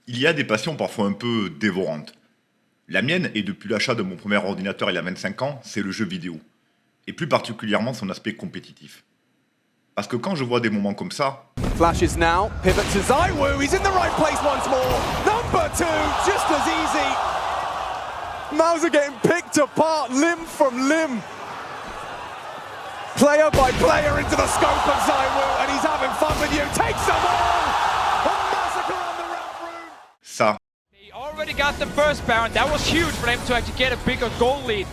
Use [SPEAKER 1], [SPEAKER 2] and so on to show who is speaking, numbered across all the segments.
[SPEAKER 1] Il y a des passions parfois un peu dévorantes. La mienne, et depuis l'achat de mon premier ordinateur il y a 25 ans, c'est le jeu vidéo. Et plus particulièrement son aspect compétitif. Parce que quand je vois des moments comme ça,
[SPEAKER 2] Flashes now, pivot to Zaiwu, he's in the right place once more. Number two, just as easy. Mauser getting picked apart limb from limb. Player by player into the scope of Zaiwu, and he's having fun with you. Takes them all! A massacre on the ramp room!
[SPEAKER 1] ça,
[SPEAKER 3] He already got the first Baron. That was huge for them to actually get a bigger goal lead.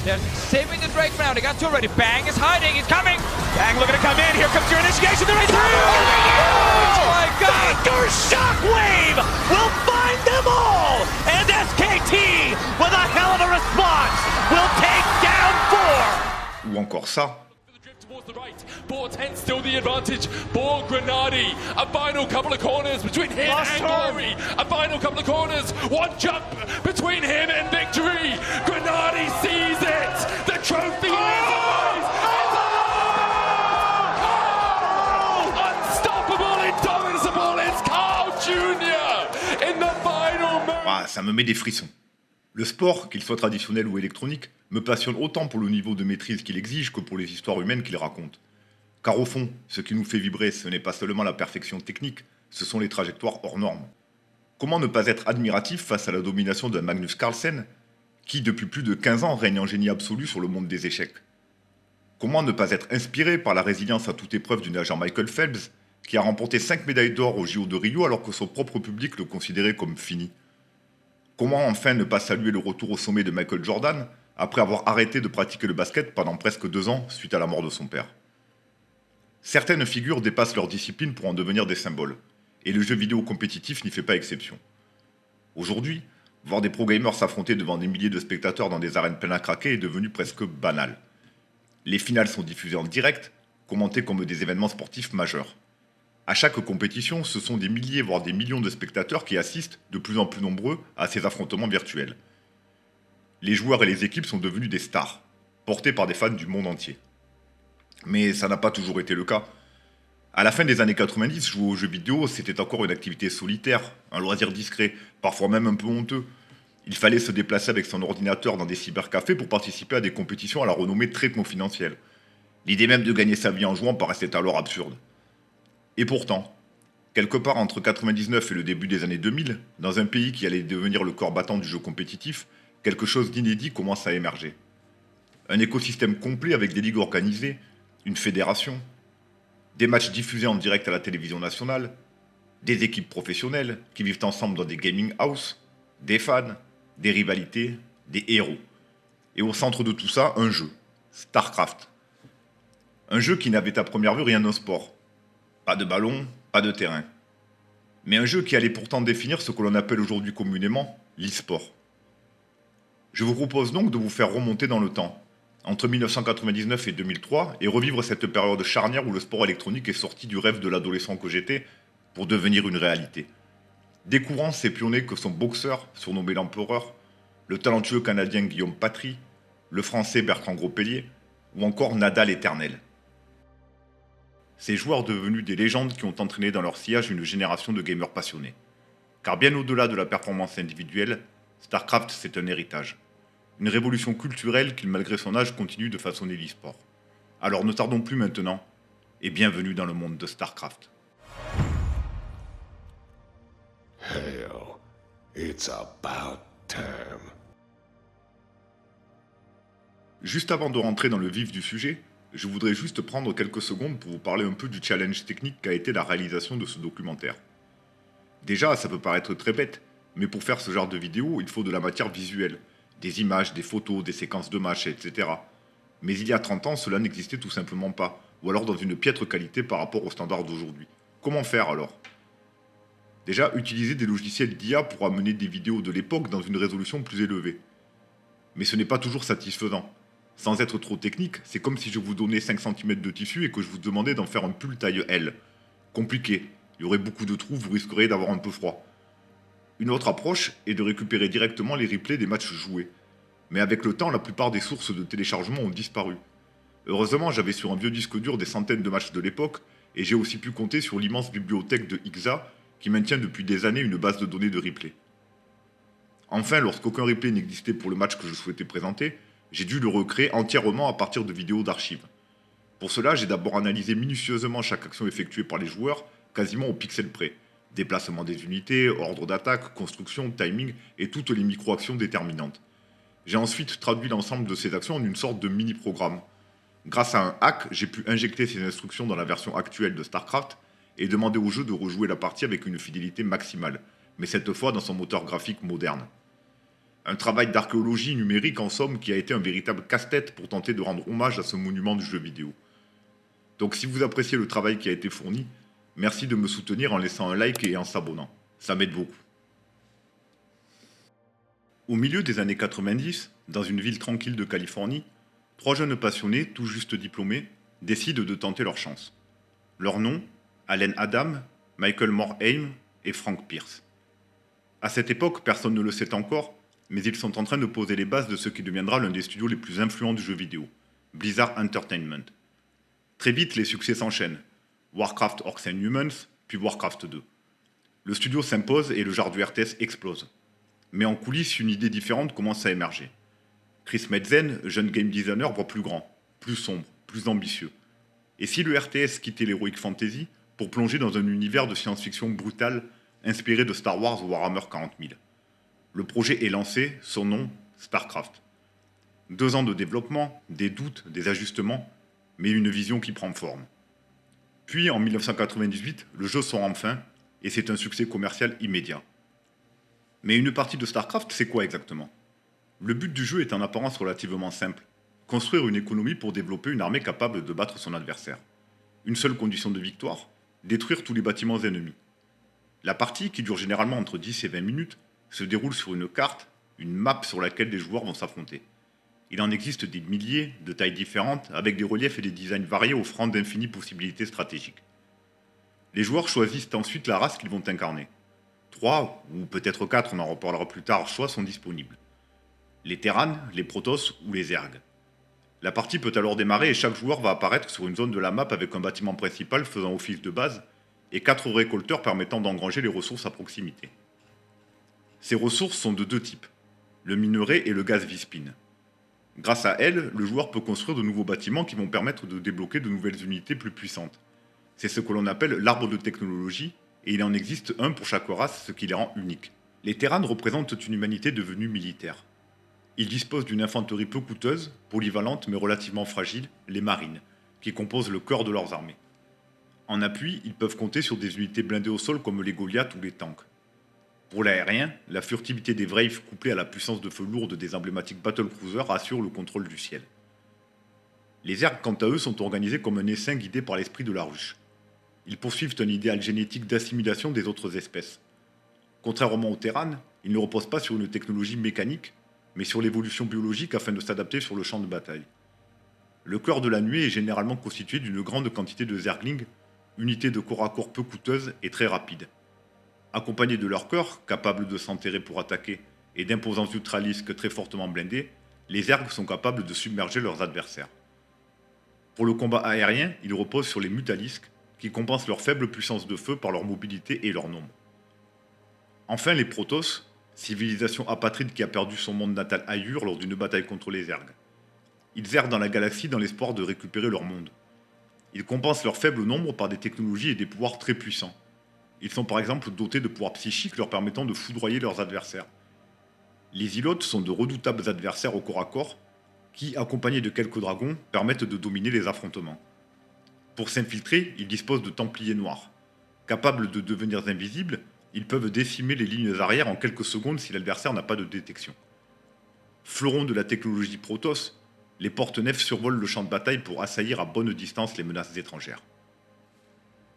[SPEAKER 3] They're saving the Drake for now. They got two already. Bang is hiding. He's coming.
[SPEAKER 2] Bang looking to come in. Here comes your initiation. They're in through.
[SPEAKER 3] Oh my God!
[SPEAKER 4] Thunder Shockwave will find them all, and SKT, with a hell of a response, will take down 4.
[SPEAKER 1] ou encore ça,
[SPEAKER 5] The drift towards the right. Ball 10 still the advantage. Ball Grenadi. A final couple of corners between him
[SPEAKER 4] Last
[SPEAKER 5] and
[SPEAKER 4] turn.
[SPEAKER 5] Glory. A final couple of corners. One jump between him and victory. Grenadi sees it. The trophy is alive. It's alive! Oh! Unstoppable, indomitable. It's Carl Jr. in the final moment.
[SPEAKER 1] ah, ça me met des frissons. Le sport, qu'il soit traditionnel ou électronique, me passionne autant pour le niveau de maîtrise qu'il exige que pour les histoires humaines qu'il raconte. Car au fond, ce qui nous fait vibrer, ce n'est pas seulement la perfection technique, ce sont les trajectoires hors normes. Comment ne pas être admiratif face à la domination de Magnus Carlsen, qui depuis plus de 15 ans règne en génie absolu sur le monde des échecs? Comment ne pas être inspiré par la résilience à toute épreuve du nageur Michael Phelps, qui a remporté 5 médailles d'or au JO de Rio alors que son propre public le considérait comme fini? Comment enfin ne pas saluer le retour au sommet de Michael Jordan, après avoir arrêté de pratiquer le basket pendant presque 2 ans suite à la mort de son père? Certaines figures dépassent leur discipline pour en devenir des symboles, et le jeu vidéo compétitif n'y fait pas exception. Aujourd'hui, voir des pro-gamers s'affronter devant des milliers de spectateurs dans des arènes pleines à craquer est devenu presque banal. Les finales sont diffusées en direct, commentées comme des événements sportifs majeurs. À chaque compétition, ce sont des milliers voire des millions de spectateurs qui assistent, de plus en plus nombreux, à ces affrontements virtuels. Les joueurs et les équipes sont devenus des stars, portés par des fans du monde entier. Mais ça n'a pas toujours été le cas. À la fin des années 90, jouer aux jeux vidéo, c'était encore une activité solitaire, un loisir discret, parfois même un peu honteux. Il fallait se déplacer avec son ordinateur dans des cybercafés pour participer à des compétitions à la renommée très confidentielle. L'idée même de gagner sa vie en jouant paraissait alors absurde. Et pourtant, quelque part entre 99 et le début des années 2000, dans un pays qui allait devenir le corps battant du jeu compétitif, quelque chose d'inédit commence à émerger. Un écosystème complet avec des ligues organisées, une fédération, des matchs diffusés en direct à la télévision nationale, des équipes professionnelles qui vivent ensemble dans des gaming house, des fans, des rivalités, des héros. Et au centre de tout ça, un jeu, StarCraft. Un jeu qui n'avait à première vue rien d'un sport. Pas de ballon, pas de terrain. Mais un jeu qui allait pourtant définir ce que l'on appelle aujourd'hui communément l'e-sport. Je vous propose donc de vous faire remonter dans le temps, entre 1999 et 2003, et revivre cette période charnière où le sport électronique est sorti du rêve de l'adolescent que j'étais pour devenir une réalité. Découvrant ces pionniers que sont boxeurs, surnommé l'empereur, le talentueux canadien Guillaume Patry, le français Bertrand Gros-Pellier, ou encore Nadal éternel. Ces joueurs devenus des légendes qui ont entraîné dans leur sillage une génération de gamers passionnés. Car bien au-delà de la performance individuelle, StarCraft c'est un héritage. Une révolution culturelle qui malgré son âge continue de façonner l'e-sport. Alors ne tardons plus maintenant, et bienvenue dans le monde de StarCraft.
[SPEAKER 6] Hell, it's about time.
[SPEAKER 1] Juste avant de rentrer dans le vif du sujet, je voudrais juste prendre quelques secondes pour vous parler un peu du challenge technique qu'a été la réalisation de ce documentaire. Déjà, ça peut paraître très bête, mais pour faire ce genre de vidéo, il faut de la matière visuelle, des images, des photos, des séquences de matchs, etc. Mais il y a 30 ans, cela n'existait tout simplement pas, ou alors dans une piètre qualité par rapport aux standards d'aujourd'hui. Comment faire alors? Déjà, utiliser des logiciels d'IA pour amener des vidéos de l'époque dans une résolution plus élevée. Mais ce n'est pas toujours satisfaisant. Sans être trop technique, c'est comme si je vous donnais 5 cm de tissu et que je vous demandais d'en faire un pull taille L. Compliqué, il y aurait beaucoup de trous, vous risqueriez d'avoir un peu froid. Une autre approche est de récupérer directement les replays des matchs joués. Mais avec le temps, la plupart des sources de téléchargement ont disparu. Heureusement, j'avais sur un vieux disque dur des centaines de matchs de l'époque, et j'ai aussi pu compter sur l'immense bibliothèque de XA, qui maintient depuis des années une base de données de replay. Enfin, lorsqu'aucun replay n'existait pour le match que je souhaitais présenter, j'ai dû le recréer entièrement à partir de vidéos d'archives. Pour cela, j'ai d'abord analysé minutieusement chaque action effectuée par les joueurs, quasiment au pixel près. Déplacement des unités, ordre d'attaque, construction, timing et toutes les micro-actions déterminantes. J'ai ensuite traduit l'ensemble de ces actions en une sorte de mini-programme. Grâce à un hack, j'ai pu injecter ces instructions dans la version actuelle de StarCraft et demander au jeu de rejouer la partie avec une fidélité maximale, mais cette fois dans son moteur graphique moderne. Un travail d'archéologie numérique en somme qui a été un véritable casse-tête pour tenter de rendre hommage à ce monument du jeu vidéo. Donc si vous appréciez le travail qui a été fourni, merci de me soutenir en laissant un like et en s'abonnant. Ça m'aide beaucoup. Au milieu des années 90, dans une ville tranquille de Californie, 3 jeunes passionnés, tout juste diplômés, décident de tenter leur chance. Leurs noms, Allen Adam, Michael Morhaime et Frank Pierce. À cette époque, personne ne le sait encore, mais ils sont en train de poser les bases de ce qui deviendra l'un des studios les plus influents du jeu vidéo, Blizzard Entertainment. Très vite, les succès s'enchaînent. Warcraft Orcs and Humans, puis Warcraft 2. Le studio s'impose et le genre du RTS explose. Mais en coulisses, une idée différente commence à émerger. Chris Metzen, jeune game designer, voit plus grand, plus sombre, plus ambitieux. Et si le RTS quittait l'heroic fantasy pour plonger dans un univers de science-fiction brutal inspiré de Star Wars ou Warhammer 40 000 ? Le projet est lancé, son nom, StarCraft. 2 ans de développement, des doutes, des ajustements, mais une vision qui prend forme. Puis, en 1998, le jeu sort enfin, et c'est un succès commercial immédiat. Mais une partie de StarCraft, c'est quoi exactement ? Le but du jeu est en apparence relativement simple. Construire une économie pour développer une armée capable de battre son adversaire. Une seule condition de victoire, détruire tous les bâtiments ennemis. La partie, qui dure généralement entre 10 et 20 minutes, se déroule sur une carte, une map sur laquelle les joueurs vont s'affronter. Il en existe des milliers, de tailles différentes, avec des reliefs et des designs variés offrant d'infinies possibilités stratégiques. Les joueurs choisissent ensuite la race qu'ils vont incarner. 3, ou peut-être 4, on en reparlera plus tard, choix sont disponibles. Les Terrans, les Protoss ou les Zergs. La partie peut alors démarrer et chaque joueur va apparaître sur une zone de la map avec un bâtiment principal faisant office de base et 4 récolteurs permettant d'engranger les ressources à proximité. Ces ressources sont de 2 types, le minerai et le gaz Vispine. Grâce à elles, le joueur peut construire de nouveaux bâtiments qui vont permettre de débloquer de nouvelles unités plus puissantes. C'est ce que l'on appelle l'arbre de technologie, et il en existe un pour chaque race, ce qui les rend uniques. Les Terrans représentent une humanité devenue militaire. Ils disposent d'une infanterie peu coûteuse, polyvalente mais relativement fragile, les marines, qui composent le cœur de leurs armées. En appui, ils peuvent compter sur des unités blindées au sol comme les Goliaths ou les tanks. Pour l'aérien, la furtivité des Wraiths couplée à la puissance de feu lourde des emblématiques battlecruisers assure le contrôle du ciel. Les Zergs, quant à eux, sont organisés comme un essaim guidé par l'esprit de la ruche. Ils poursuivent un idéal génétique d'assimilation des autres espèces. Contrairement aux Terrans, ils ne reposent pas sur une technologie mécanique, mais sur l'évolution biologique afin de s'adapter sur le champ de bataille. Le cœur de la nuée est généralement constitué d'une grande quantité de Zerglings, unités de corps à corps peu coûteuses et très rapides. Accompagnés de leur cœur, capables de s'enterrer pour attaquer, et d'imposants ultralisques très fortement blindés, les Zergs sont capables de submerger leurs adversaires. Pour le combat aérien, ils reposent sur les Mutalisques, qui compensent leur faible puissance de feu par leur mobilité et leur nombre. Enfin, les Protoss, civilisation apatride qui a perdu son monde natal ailleurs lors d'une bataille contre les Zergs. Ils errent dans la galaxie dans l'espoir de récupérer leur monde. Ils compensent leur faible nombre par des technologies et des pouvoirs très puissants. Ils sont par exemple dotés de pouvoirs psychiques leur permettant de foudroyer leurs adversaires. Les Ilotes sont de redoutables adversaires au corps à corps qui, accompagnés de quelques dragons, permettent de dominer les affrontements. Pour s'infiltrer, ils disposent de Templiers noirs. Capables de devenir invisibles, ils peuvent décimer les lignes arrière en quelques secondes si l'adversaire n'a pas de détection. Fleurons de la technologie Protoss, les porte-nefs survolent le champ de bataille pour assaillir à bonne distance les menaces étrangères.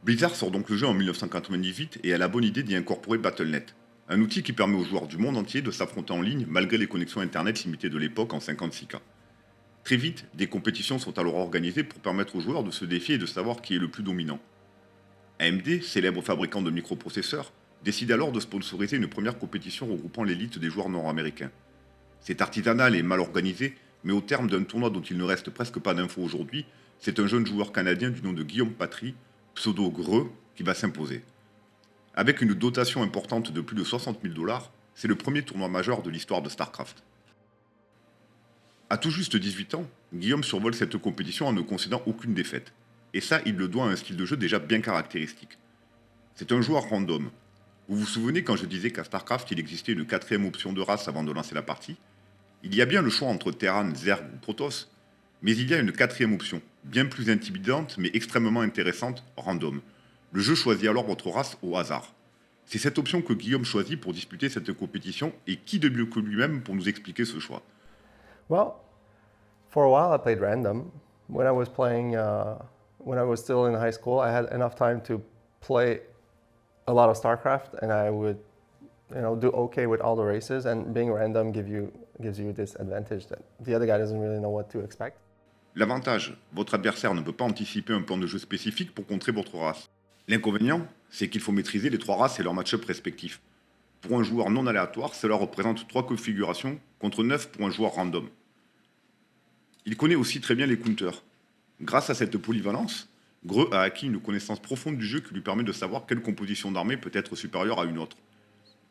[SPEAKER 1] Blizzard sort donc le jeu en 1998 et a la bonne idée d'y incorporer Battle.net, un outil qui permet aux joueurs du monde entier de s'affronter en ligne malgré les connexions internet limitées de l'époque en 56K. Très vite, des compétitions sont alors organisées pour permettre aux joueurs de se défier et de savoir qui est le plus dominant. AMD, célèbre fabricant de microprocesseurs, décide alors de sponsoriser une première compétition regroupant l'élite des joueurs nord-américains. C'est artisanal et mal organisé, mais au terme d'un tournoi dont il ne reste presque pas d'infos aujourd'hui, c'est un jeune joueur canadien du nom de Guillaume Patry, pseudo Greux, qui va s'imposer. Avec une dotation importante de plus de 60 000 $, c'est le premier tournoi majeur de l'histoire de StarCraft. À tout juste 18 ans, Guillaume survole cette compétition en ne concédant aucune défaite. Et ça, il le doit à un style de jeu déjà bien caractéristique. C'est un joueur random. Vous vous souvenez quand je disais qu'à StarCraft, il existait une quatrième option de race avant de lancer la partie? Il y a bien le choix entre Terran, Zerg ou Protoss, mais il y a une quatrième option, bien plus intimidante mais extrêmement intéressante, random. Le jeu choisit alors votre race au hasard. C'est cette option que Guillaume choisit pour disputer cette compétition, et qui de mieux que lui-même pour nous expliquer ce choix?
[SPEAKER 7] Well, for a while I played random. When I was playing, when I was still in high school, I had enough time to play a lot of StarCraft, and I would, do okay with all the races. And being random gives you this advantage that the other guy doesn't really know what to expect.
[SPEAKER 1] L'avantage, votre adversaire ne peut pas anticiper un plan de jeu spécifique pour contrer votre race. L'inconvénient, c'est qu'il faut maîtriser les trois races et leurs match-up respectifs. Pour un joueur non aléatoire, cela représente 3 configurations contre 9 pour un joueur random. Il connaît aussi très bien les counters. Grâce à cette polyvalence, Greux a acquis une connaissance profonde du jeu qui lui permet de savoir quelle composition d'armée peut être supérieure à une autre.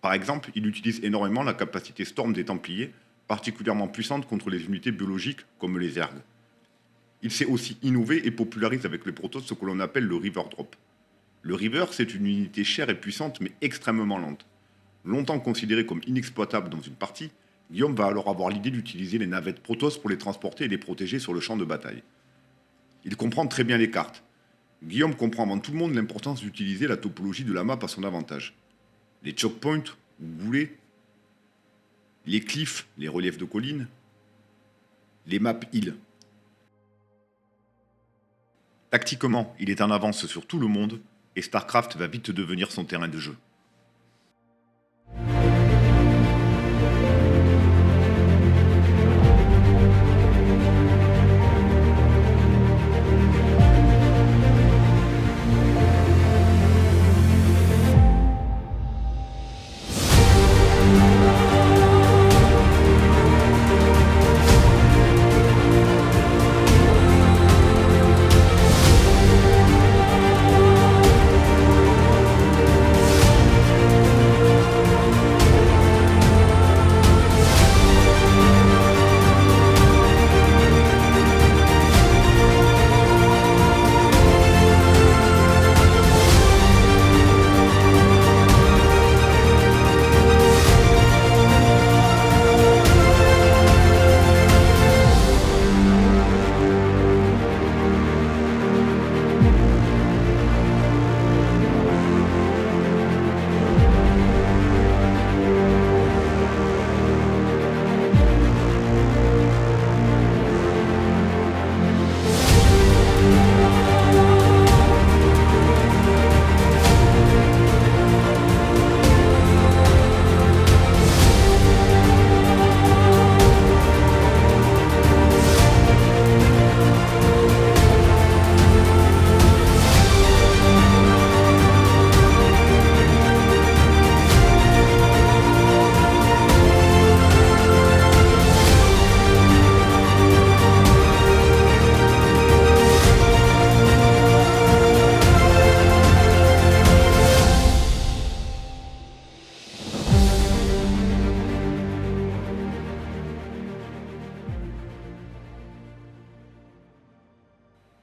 [SPEAKER 1] Par exemple, il utilise énormément la capacité Storm des Templiers, particulièrement puissante contre les unités biologiques comme les Zergs. Il sait aussi innover et popularise avec les Protoss ce que l'on appelle le River Drop. Le River, c'est une unité chère et puissante mais extrêmement lente. Longtemps considérée comme inexploitable dans une partie, Guillaume va alors avoir l'idée d'utiliser les navettes Protoss pour les transporter et les protéger sur le champ de bataille. Il comprend très bien les cartes. Guillaume comprend avant tout le monde l'importance d'utiliser la topologie de la map à son avantage. Les choke points, ou boulets, les cliffs, les reliefs de collines, les maps îles. Tactiquement, il est en avance sur tout le monde, et StarCraft va vite devenir son terrain de jeu.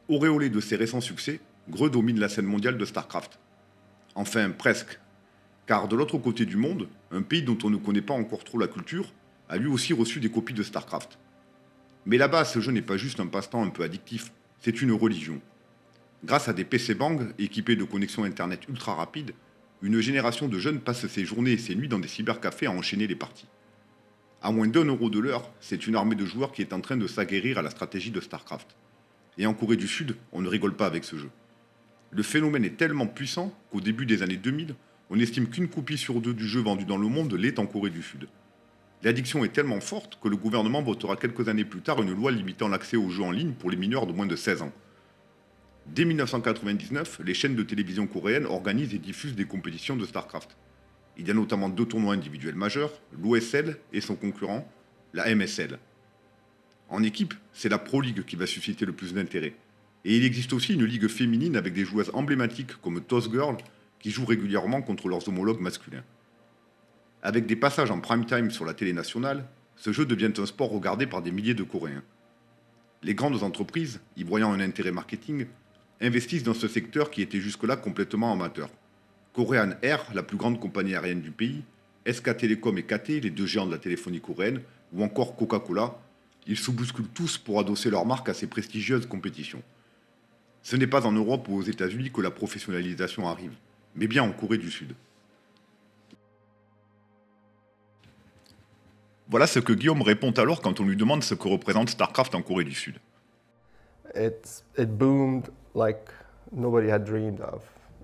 [SPEAKER 1] Auréolé de ses récents succès, Greux domine la scène mondiale de StarCraft. Enfin, presque. Car de l'autre côté du monde, un pays dont on ne connaît pas encore trop la culture, a lui aussi reçu des copies de StarCraft. Mais là-bas, ce jeu n'est pas juste un passe-temps un peu addictif, c'est une religion. Grâce à des PC Bang équipés de connexions internet ultra rapides, une génération de jeunes passe ses journées et ses nuits dans des cybercafés à enchaîner les parties. À moins d'1 € de l'heure, c'est une armée de joueurs qui est en train de s'aguerrir à la stratégie de StarCraft. Et en Corée du Sud, on ne rigole pas avec ce jeu. Le phénomène est tellement puissant qu'au début des années 2000, on estime qu'une copie sur 2 du jeu vendu dans le monde l'est en Corée du Sud. L'addiction est tellement forte que le gouvernement votera quelques années plus tard une loi limitant l'accès aux jeux en ligne pour les mineurs de moins de 16 ans. Dès 1999, les chaînes de télévision coréennes organisent et diffusent des compétitions de StarCraft. Il y a notamment 2 tournois individuels majeurs, l'OSL et son concurrent, la MSL. En équipe, c'est la Pro League qui va susciter le plus d'intérêt. Et il existe aussi une ligue féminine avec des joueuses emblématiques comme Toss Girl, qui jouent régulièrement contre leurs homologues masculins. Avec des passages en prime time sur la télé nationale, ce jeu devient un sport regardé par des milliers de Coréens. Les grandes entreprises, y voyant un intérêt marketing, investissent dans ce secteur qui était jusque-là complètement amateur. Korean Air, la plus grande compagnie aérienne du pays, SK Telecom et KT, les deux géants de la téléphonie coréenne, ou encore Coca-Cola, ils se bousculent tous pour adosser leur marque à ces prestigieuses compétitions. Ce n'est pas en Europe ou aux États-Unis que la professionnalisation arrive, mais bien en Corée du Sud. Voilà ce que Guillaume répond alors quand on lui demande ce que représente StarCraft en Corée du Sud.
[SPEAKER 7] It boomed like nobody had dreamed of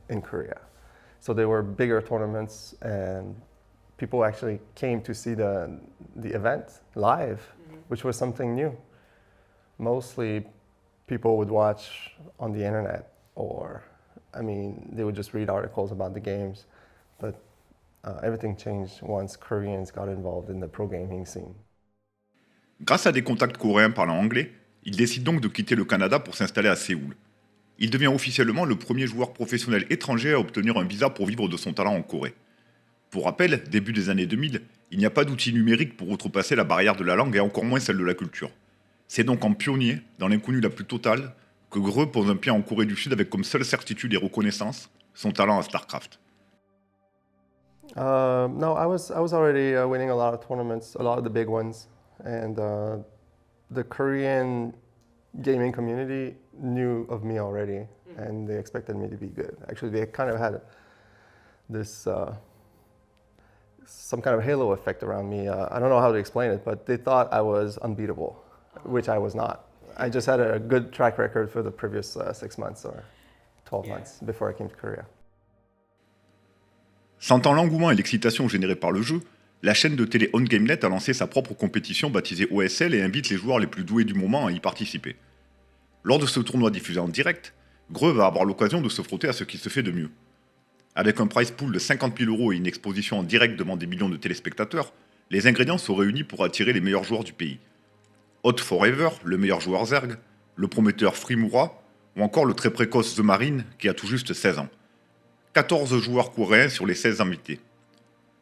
[SPEAKER 7] in Korea. So there were bigger tournaments and people actually came to see the event live, which was something new. Mostly people would watch on the internet or, they would just read articles about the games. But everything changed once Koreans got involved in the pro gaming scene.
[SPEAKER 1] Grâce à des contacts coréens parlant anglais, il décide donc de quitter le Canada pour s'installer à Séoul. Il devient officiellement le premier joueur professionnel étranger à obtenir un visa pour vivre de son talent en Corée. Pour rappel, début des années 2000, il n'y a pas d'outils numériques pour outrepasser la barrière de la langue et encore moins celle de la culture. C'est donc en pionnier, dans l'inconnu la plus totale, que Greux pose un pied en Corée du Sud avec comme seule certitude et reconnaissance son talent à StarCraft.
[SPEAKER 7] No, I was already winning a lot of tournaments, a lot of the big ones, and the Korean gaming community knew of me already, and they expected me to be good. Actually, they kind of had this some kind of halo effect around me. I don't know how to explain it, but they thought I was unbeatable, which I was not. I just had a good track record for the previous 6 months or 12 months before I came to Korea.
[SPEAKER 1] Sentant l'engouement et l'excitation générés par le jeu, la chaîne de télé OnGameNet a lancé sa propre compétition baptisée OSL et invite les joueurs les plus doués du moment à y participer. Lors de ce tournoi diffusé en direct, Greux va avoir l'occasion de se frotter à ce qui se fait de mieux. Avec un prize pool de 50 000 € et une exposition en direct devant des millions de téléspectateurs, les ingrédients sont réunis pour attirer les meilleurs joueurs du pays. Hot Forever, le meilleur joueur Zerg, le prometteur Frimura, ou encore le très précoce The Marine qui a tout juste 16 ans. 14 joueurs coréens sur les 16 invités.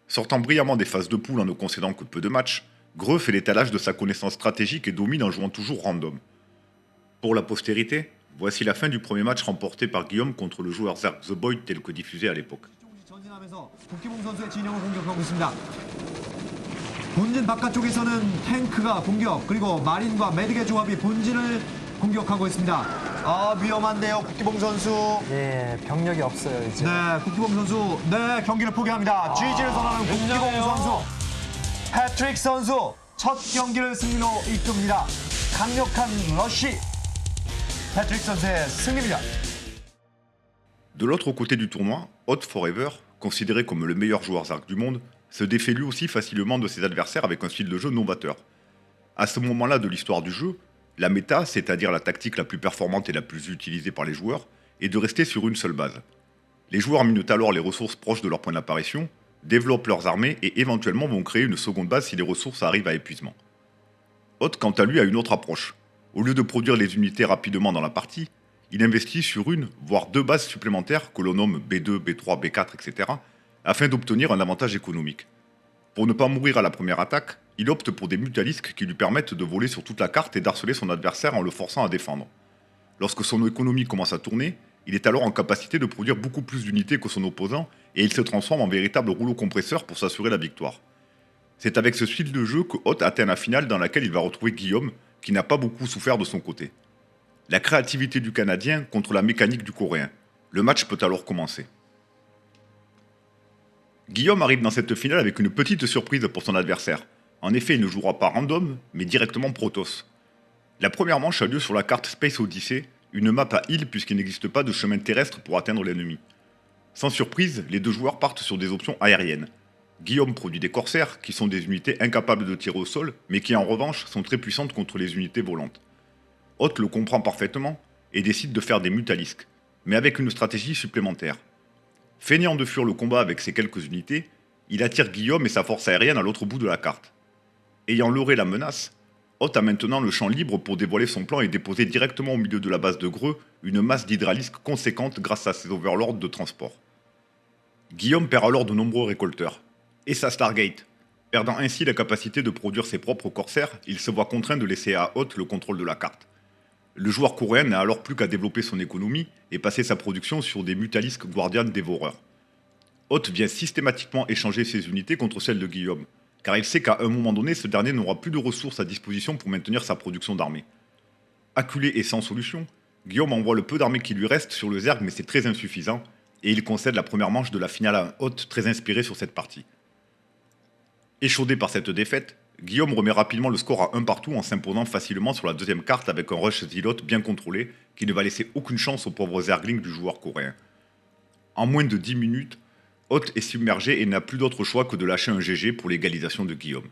[SPEAKER 1] Sortant brillamment des phases de poule en ne concédant que peu de matchs, Greux fait l'étalage de sa connaissance stratégique et domine en jouant toujours random. Pour la postérité, voici la fin du premier match remporté par Guillaume contre le joueur Zerg The Boy tel que diffusé à l'époque.
[SPEAKER 8] 국기봉 선수의 진영을 공격하고 있습니다. 본진 바깥쪽에서는 탱크가 공격, 그리고 마린과 메딕의 조합이 본진을 공격하고 있습니다. 위험한데요, 국기봉 선수.
[SPEAKER 9] 예, 병력이 없어요, 이제.
[SPEAKER 8] 네, 국기봉 선수, 네, 경기를 포기합니다. GG를 선언하는 국기봉 선수. 패트릭 선수, 첫 경기를 승리로 이끕니다. 강력한 러쉬. 패트릭 선수의 승리입니다.
[SPEAKER 1] De l'autre côté du tournoi, Hot Forever, considéré comme le meilleur joueur Zerg du monde, se défait lui aussi facilement de ses adversaires avec un style de jeu novateur. À ce moment-là de l'histoire du jeu, la méta, c'est-à-dire la tactique la plus performante et la plus utilisée par les joueurs, est de rester sur une seule base. Les joueurs minutent alors les ressources proches de leur point d'apparition, développent leurs armées et éventuellement vont créer une seconde base si les ressources arrivent à épuisement. Hot, quant à lui, a une autre approche. Au lieu de produire les unités rapidement dans la partie, il investit sur une, voire deux bases supplémentaires que l'on nomme B2, B3, B4, etc., afin d'obtenir un avantage économique. Pour ne pas mourir à la première attaque, il opte pour des mutalisques qui lui permettent de voler sur toute la carte et d'harceler son adversaire en le forçant à défendre. Lorsque son économie commence à tourner, il est alors en capacité de produire beaucoup plus d'unités que son opposant et il se transforme en véritable rouleau compresseur pour s'assurer la victoire. C'est avec ce style de jeu que Hot atteint la finale dans laquelle il va retrouver Guillaume, qui n'a pas beaucoup souffert de son côté. La créativité du Canadien contre la mécanique du Coréen. Le match peut alors commencer. Guillaume arrive dans cette finale avec une petite surprise pour son adversaire. En effet, il ne jouera pas random, mais directement Protoss. La première manche a lieu sur la carte Space Odyssey, une map à île puisqu'il n'existe pas de chemin terrestre pour atteindre l'ennemi. Sans surprise, les deux joueurs partent sur des options aériennes. Guillaume produit des corsaires, qui sont des unités incapables de tirer au sol, mais qui en revanche sont très puissantes contre les unités volantes. Hot le comprend parfaitement et décide de faire des mutalisques, mais avec une stratégie supplémentaire. Feignant de fuir le combat avec ses quelques unités, il attire Guillaume et sa force aérienne à l'autre bout de la carte. Ayant leurré la menace, Hot a maintenant le champ libre pour dévoiler son plan et déposer directement au milieu de la base de Greux une masse d'hydralisques conséquente grâce à ses overlords de transport. Guillaume perd alors de nombreux récolteurs. Et sa Stargate. Perdant ainsi la capacité de produire ses propres corsaires, il se voit contraint de laisser à Hoth le contrôle de la carte. Le joueur coréen n'a alors plus qu'à développer son économie et passer sa production sur des Mutalisques Guardian dévoreurs. Hoth vient systématiquement échanger ses unités contre celles de Guillaume, car il sait qu'à un moment donné, ce dernier n'aura plus de ressources à disposition pour maintenir sa production d'armée. Acculé et sans solution, Guillaume envoie le peu d'armée qui lui reste sur le Zerg, mais c'est très insuffisant, et il concède la première manche de la finale à un Hoth très inspiré sur cette partie. Échaudé par cette défaite, Guillaume remet rapidement le score à 1 partout en s'imposant facilement sur la deuxième carte avec un rush Zealot bien contrôlé qui ne va laisser aucune chance au pauvre Zergling du joueur coréen. En moins de 10 minutes, Hoth est submergé et n'a plus d'autre choix que de lâcher un GG pour l'égalisation de Guillaume.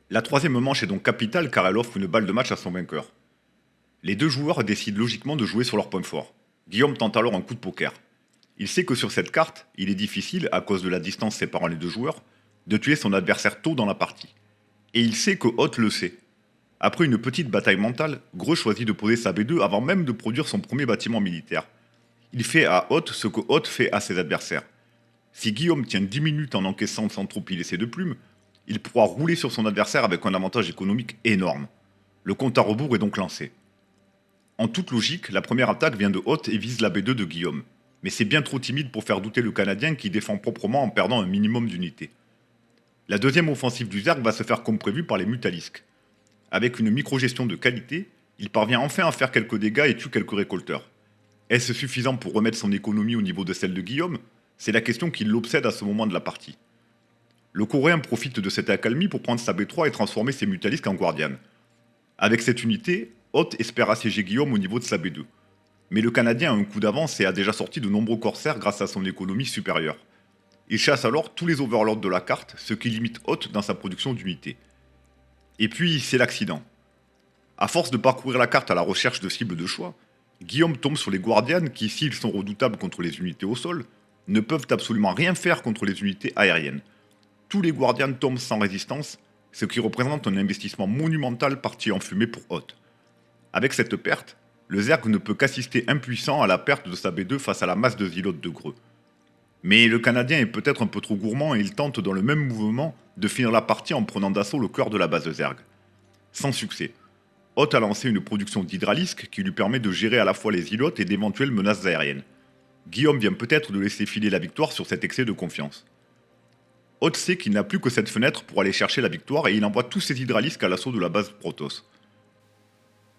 [SPEAKER 1] La troisième manche est donc capitale car elle offre une balle de match à son vainqueur. Les deux joueurs décident logiquement de jouer sur leur point fort. Guillaume tente alors un coup de poker. Il sait que sur cette carte, il est difficile, à cause de la distance séparant les deux joueurs, de tuer son adversaire tôt dans la partie. Et il sait que Hoth le sait. Après une petite bataille mentale, Greux choisit de poser sa B2 avant même de produire son premier bâtiment militaire. Il fait à Hoth ce que Hoth fait à ses adversaires. Si Guillaume tient 10 minutes en encaissant sans trop piler ses deux plumes, il pourra rouler sur son adversaire avec un avantage économique énorme. Le compte à rebours est donc lancé. En toute logique, la première attaque vient de Hoth et vise la B2 de Guillaume. Mais c'est bien trop timide pour faire douter le Canadien qui défend proprement en perdant un minimum d'unités. La deuxième offensive du Zerg va se faire comme prévu par les Mutalisques. Avec une micro-gestion de qualité, il parvient enfin à faire quelques dégâts et tue quelques récolteurs. Est-ce suffisant pour remettre son économie au niveau de celle de Guillaume? C'est la question qui l'obsède à ce moment de la partie. Le Coréen profite de cette accalmie pour prendre sa B3 et transformer ses Mutalisques en Guardian. Avec cette unité, Hoth espère assiéger Guillaume au niveau de sa B2. Mais le Canadien a un coup d'avance et a déjà sorti de nombreux corsaires grâce à son économie supérieure. Il chasse alors tous les overlords de la carte, ce qui limite Hoth dans sa production d'unités. Et puis, c'est l'accident. À force de parcourir la carte à la recherche de cibles de choix, Guillaume tombe sur les Guardians qui, s'ils sont redoutables contre les unités au sol, ne peuvent absolument rien faire contre les unités aériennes. Tous les Guardians tombent sans résistance, ce qui représente un investissement monumental parti en fumée pour Hoth. Avec cette perte, le Zerg ne peut qu'assister impuissant à la perte de sa B2 face à la masse de Zealot de Greux. Mais le Canadien est peut-être un peu trop gourmand et il tente dans le même mouvement de finir la partie en prenant d'assaut le cœur de la base de Zerg. Sans succès. Hoth a lancé une production d'hydralisques qui lui permet de gérer à la fois les Zealots et d'éventuelles menaces aériennes. Guillaume vient peut-être de laisser filer la victoire sur cet excès de confiance. Hoth sait qu'il n'a plus que cette fenêtre pour aller chercher la victoire et il envoie tous ses hydralisques à l'assaut de la base Protoss.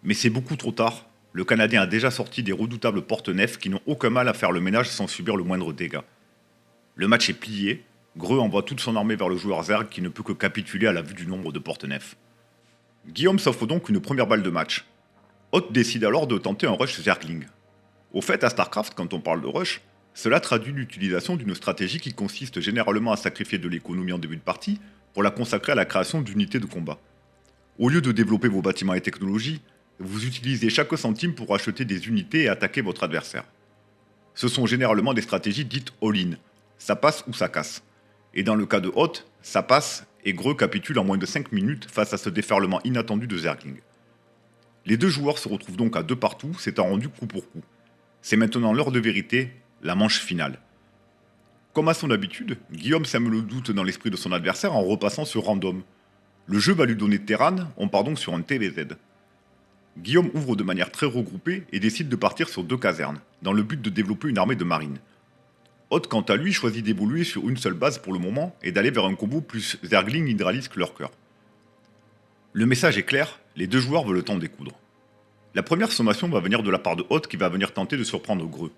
[SPEAKER 1] Mais c'est beaucoup trop tard. Le Canadien a déjà sorti des redoutables porte-nefs qui n'ont aucun mal à faire le ménage sans subir le moindre dégât. Le match est plié, Greux envoie toute son armée vers le joueur Zerg qui ne peut que capituler à la vue du nombre de porte-nefs. Guillaume s'offre donc une première balle de match. Hoth décide alors de tenter un rush Zergling. Au fait, à StarCraft, quand on parle de rush, cela traduit l'utilisation d'une stratégie qui consiste généralement à sacrifier de l'économie en début de partie pour la consacrer à la création d'unités de combat. Au lieu de développer vos bâtiments et technologies, vous utilisez chaque centime pour acheter des unités et attaquer votre adversaire. Ce sont généralement des stratégies dites all-in. Ça passe ou ça casse. Et dans le cas de Hoth, ça passe et Greux capitule en moins de 5 minutes face à ce déferlement inattendu de Zergling. Les deux joueurs se retrouvent donc à 2 partout, s'étant rendus coup pour coup. C'est maintenant l'heure de vérité, la manche finale. Comme à son habitude, Guillaume sème le doute dans l'esprit de son adversaire en repassant sur Random. Le jeu va lui donner Terran, on part donc sur un TVZ. Guillaume ouvre de manière très regroupée et décide de partir sur 2 casernes, dans le but de développer une armée de marines. Hoth, quant à lui, choisit d'évoluer sur une seule base pour le moment et d'aller vers un combo plus Zergling Hydralisk Lurker. Le message est clair, les deux joueurs veulent le temps découdre. La première sommation va venir de la part de Hoth qui va venir tenter de surprendre Greux.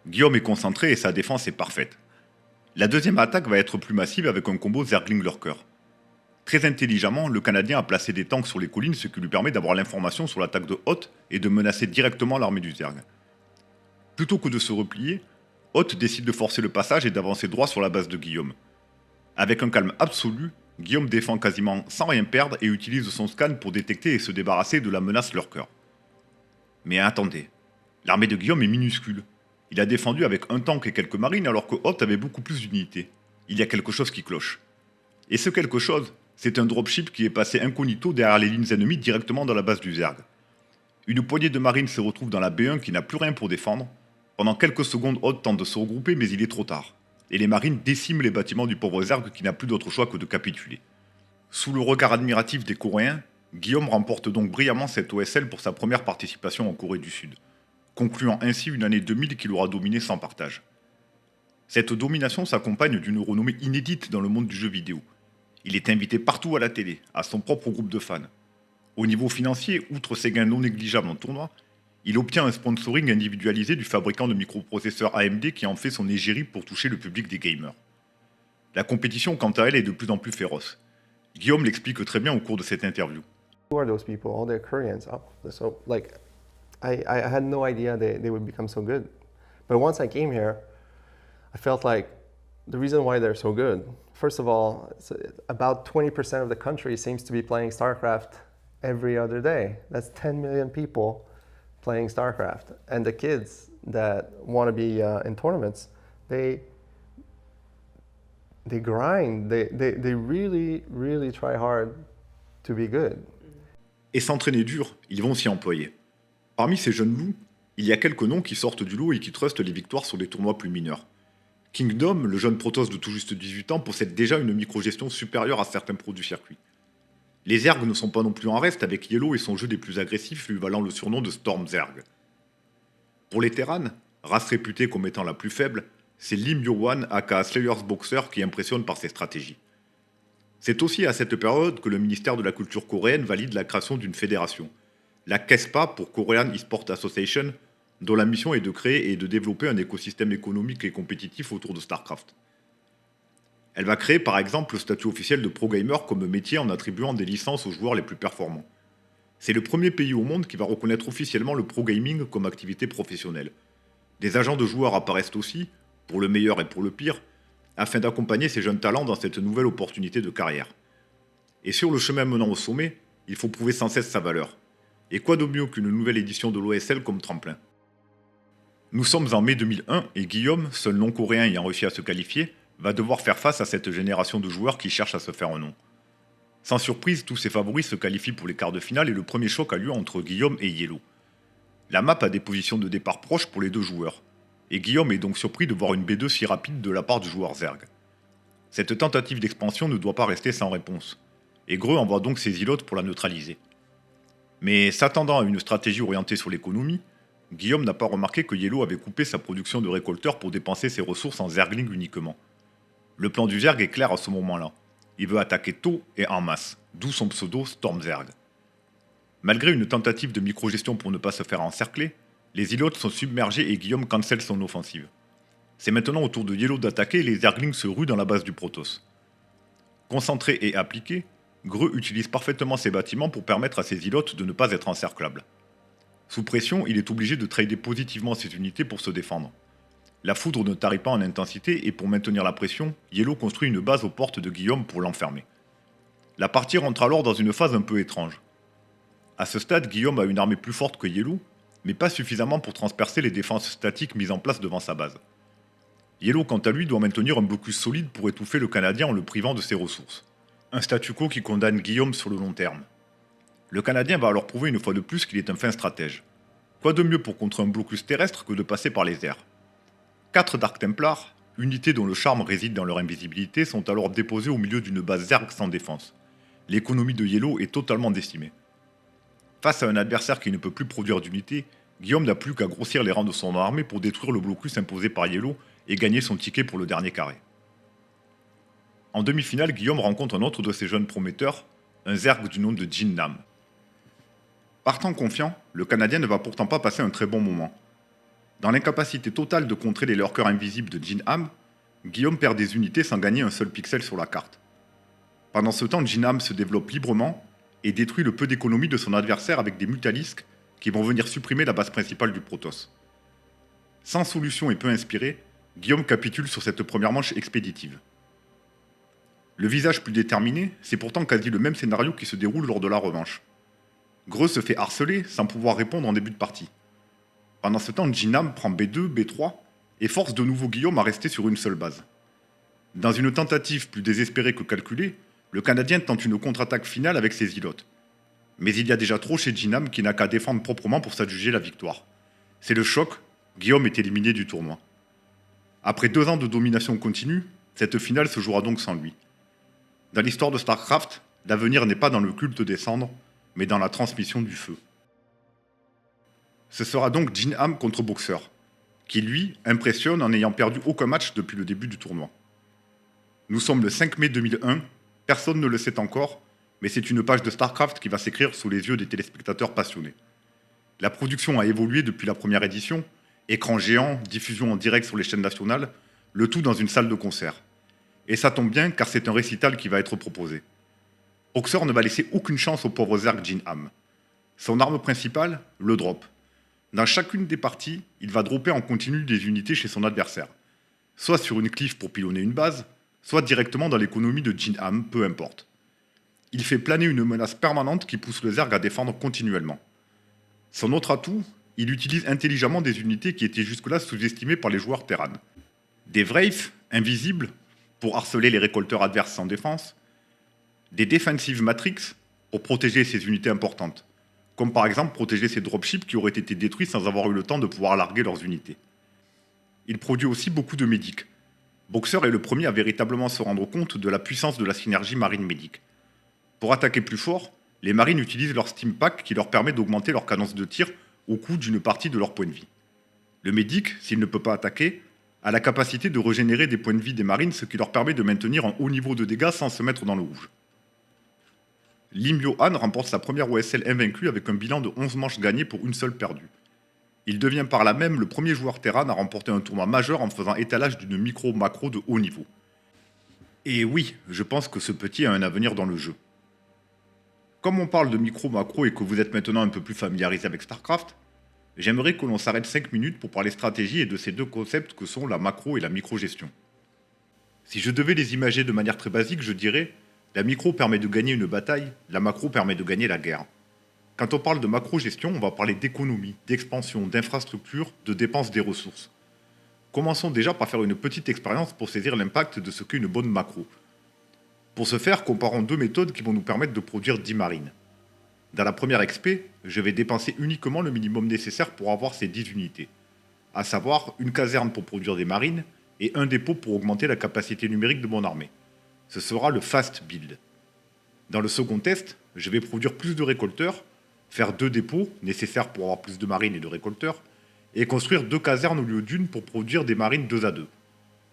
[SPEAKER 1] Guillaume est concentré et sa défense est parfaite. La deuxième attaque va être plus massive avec un combo Zergling Lurker. Très intelligemment, le Canadien a placé des tanks sur les collines, ce qui lui permet d'avoir l'information sur l'attaque de Hoth et de menacer directement l'armée du Zerg. Plutôt que de se replier, Hoth décide de forcer le passage et d'avancer droit sur la base de Guillaume. Avec un calme absolu, Guillaume défend quasiment sans rien perdre et utilise son scan pour détecter et se débarrasser de la menace Lurker. Mais attendez, l'armée de Guillaume est minuscule. Il a défendu avec un tank et quelques marines alors que Hoth avait beaucoup plus d'unités. Il y a quelque chose qui cloche. Et ce quelque chose, c'est un dropship qui est passé incognito derrière les lignes ennemies directement dans la base du Zerg. Une poignée de marines se retrouve dans la B1 qui n'a plus rien pour défendre. Pendant quelques secondes, Hoth tente de se regrouper mais il est trop tard. et les marines déciment les bâtiments du pauvre Zerg qui n'a plus d'autre choix que de capituler. Sous le regard admiratif des Coréens, Guillaume remporte donc brillamment cette OSL pour sa première participation en Corée du Sud, concluant ainsi une année 2000 qu'il aura dominée sans partage. Cette domination s'accompagne d'une renommée inédite dans le monde du jeu vidéo. Il est invité partout à la télé, à son propre groupe de fans. Au niveau financier, outre ses gains non négligeables en tournoi, il obtient un sponsoring individualisé du fabricant de microprocesseurs AMD qui en fait son égérie pour toucher le public des gamers. La compétition, quant à elle, est de plus en plus féroce. Guillaume l'explique très bien au cours de cette interview.
[SPEAKER 7] Who are those people? Oh, they're Koreans. Oh, so like, I had no idea they would become so good. But once I came here, I felt like the reason why they're so good. First of all, about 20% of the country seems to be playing StarCraft every other day. That's 10 million people playing StarCraft. And the kids that want to be in tournaments, they grind. They really, really try hard to be good.
[SPEAKER 1] Et s'entraîner dur, ils vont s'y employer. Parmi ces jeunes loups, il y a quelques noms qui sortent du lot et qui trustent les victoires sur des tournois plus mineurs. Kingdom, le jeune Protoss de tout juste 18 ans, possède déjà une microgestion supérieure à certains pros du circuit. Les Zerg ne sont pas non plus en reste avec Yellow et son jeu des plus agressifs lui valant le surnom de Storm Zerg. Pour les Terran, race réputée comme étant la plus faible, c'est Lim Yo-wan aka Slayer's Boxer qui impressionne par ses stratégies. C'est aussi à cette période que le ministère de la Culture coréenne valide la création d'une fédération, la KESPA pour Korean Esport Association, dont la mission est de créer et de développer un écosystème économique et compétitif autour de StarCraft. Elle va créer par exemple le statut officiel de pro gamer comme métier en attribuant des licences aux joueurs les plus performants. C'est le premier pays au monde qui va reconnaître officiellement le pro gaming comme activité professionnelle. Des agents de joueurs apparaissent aussi, pour le meilleur et pour le pire, afin d'accompagner ces jeunes talents dans cette nouvelle opportunité de carrière. Et sur le chemin menant au sommet, il faut prouver sans cesse sa valeur. Et quoi de mieux qu'une nouvelle édition de l'OSL comme tremplin? Nous sommes en mai 2001 et Guillaume, seul non-coréen ayant réussi à se qualifier, va devoir faire face à cette génération de joueurs qui cherchent à se faire un nom. Sans surprise, tous ses favoris se qualifient pour les quarts de finale et le premier choc a lieu entre Guillaume et Yellow. La map a des positions de départ proches pour les deux joueurs, et Guillaume est donc surpris de voir une B2 si rapide de la part du joueur Zerg. Cette tentative d'expansion ne doit pas rester sans réponse, et Greux envoie donc ses îlots pour la neutraliser. Mais s'attendant à une stratégie orientée sur l'économie, Guillaume n'a pas remarqué que Yellow avait coupé sa production de récolteurs pour dépenser ses ressources en Zergling uniquement. Le plan du Zerg est clair à ce moment-là. Il veut attaquer tôt et en masse, d'où son pseudo Storm Zerg. Malgré une tentative de microgestion pour ne pas se faire encercler, les îlots sont submergés et Guillaume cancelle son offensive. C'est maintenant au tour de Yellow d'attaquer et les Zerglings se ruent dans la base du Protoss. Concentré et appliqué, Greux utilise parfaitement ses bâtiments pour permettre à ses îlots de ne pas être encerclables. Sous pression, il est obligé de trader positivement ses unités pour se défendre. La foudre ne tarit pas en intensité et pour maintenir la pression, Yellow construit une base aux portes de Guillaume pour l'enfermer. La partie rentre alors dans une phase un peu étrange. À ce stade, Guillaume a une armée plus forte que Yellow, mais pas suffisamment pour transpercer les défenses statiques mises en place devant sa base. Yellow, quant à lui, doit maintenir un blocus solide pour étouffer le Canadien en le privant de ses ressources. Un statu quo qui condamne Guillaume sur le long terme. Le Canadien va alors prouver une fois de plus qu'il est un fin stratège. Quoi de mieux pour contrer un blocus terrestre que de passer par les airs? 4 Dark Templars, unités dont le charme réside dans leur invisibilité, sont alors déposés au milieu d'une base Zerg sans défense. L'économie de Yellow est totalement décimée. Face à un adversaire qui ne peut plus produire d'unités, Guillaume n'a plus qu'à grossir les rangs de son armée pour détruire le blocus imposé par Yellow et gagner son ticket pour le dernier carré. En demi-finale, Guillaume rencontre un autre de ses jeunes prometteurs, un Zerg du nom de Jin Nam. Partant confiant, le Canadien ne va pourtant pas passer un très bon moment. Dans l'incapacité totale de contrer les lurkers invisibles de Jin Nam, Guillaume perd des unités sans gagner un seul pixel sur la carte. Pendant ce temps, Jin Nam se développe librement et détruit le peu d'économie de son adversaire avec des Mutalisques qui vont venir supprimer la base principale du Protoss. Sans solution et peu inspiré, Guillaume capitule sur cette première manche expéditive. Le visage plus déterminé, c'est pourtant quasi le même scénario qui se déroule lors de la revanche. Greux se fait harceler sans pouvoir répondre en début de partie. Pendant ce temps, Jinam prend B2, B3 et force de nouveau Guillaume à rester sur une seule base. Dans une tentative plus désespérée que calculée, le Canadien tente une contre-attaque finale avec ses îlots. Mais il y a déjà trop chez Jinam qui n'a qu'à défendre proprement pour s'adjuger la victoire. C'est le choc, Guillaume est éliminé du tournoi. Après 2 ans de domination continue, cette finale se jouera donc sans lui. Dans l'histoire de StarCraft, l'avenir n'est pas dans le culte des cendres, mais dans la transmission du feu. Ce sera donc Jin Ham contre Boxer, qui lui impressionne en n'ayant perdu aucun match depuis le début du tournoi. Nous sommes le 5 mai 2001, personne ne le sait encore, mais c'est une page de StarCraft qui va s'écrire sous les yeux des téléspectateurs passionnés. La production a évolué depuis la première édition, écran géant, diffusion en direct sur les chaînes nationales, le tout dans une salle de concert. Et ça tombe bien car c'est un récital qui va être proposé. Boxer ne va laisser aucune chance au pauvre Zerg Jin Ham. Son arme principale, le drop. Dans chacune des parties, il va dropper en continu des unités chez son adversaire. Soit sur une cliff pour pilonner une base, soit directement dans l'économie de Jin Ham, peu importe. Il fait planer une menace permanente qui pousse le Zerg à défendre continuellement. Son autre atout, il utilise intelligemment des unités qui étaient jusque-là sous-estimées par les joueurs Terran. Des Wraiths, invisibles, pour harceler les récolteurs adverses sans défense. Des Defensive Matrix, pour protéger ces unités importantes. Comme par exemple protéger ces dropships qui auraient été détruits sans avoir eu le temps de pouvoir larguer leurs unités. Il produit aussi beaucoup de médics. Boxer est le premier à véritablement se rendre compte de la puissance de la synergie marine-médic. Pour attaquer plus fort, les marines utilisent leur Steam Pack qui leur permet d'augmenter leur cadence de tir au coût d'une partie de leur point de vie. Le médic, s'il ne peut pas attaquer, a la capacité de régénérer des points de vie des marines, ce qui leur permet de maintenir un haut niveau de dégâts sans se mettre dans le rouge. Lim Yo-han remporte sa première OSL invaincue avec un bilan de 11 manches gagnées pour une seule perdue. Il devient par là même le premier joueur Terran à remporter un tournoi majeur en faisant étalage d'une micro-macro de haut niveau. Et oui, je pense que ce petit a un avenir dans le jeu. Comme on parle de micro-macro et que vous êtes maintenant un peu plus familiarisé avec StarCraft, j'aimerais que l'on s'arrête 5 minutes pour parler stratégie et de ces deux concepts que sont la macro et la micro-gestion. Si je devais les imager de manière très basique, je dirais la micro permet de gagner une bataille, la macro permet de gagner la guerre. Quand on parle de macro-gestion, on va parler d'économie, d'expansion, d'infrastructure, de dépenses des ressources. Commençons déjà par faire une petite expérience pour saisir l'impact de ce qu'est une bonne macro. Pour ce faire, comparons deux méthodes qui vont nous permettre de produire 10 marines. Dans la première XP, je vais dépenser uniquement le minimum nécessaire pour avoir ces 10 unités, à savoir une caserne pour produire des marines et un dépôt pour augmenter la capacité numérique de mon armée. Ce sera le fast build. Dans le second test, je vais produire plus de récolteurs, faire 2 dépôts nécessaires pour avoir plus de marines et de récolteurs, et construire 2 casernes au lieu d'une pour produire des marines 2 à 2.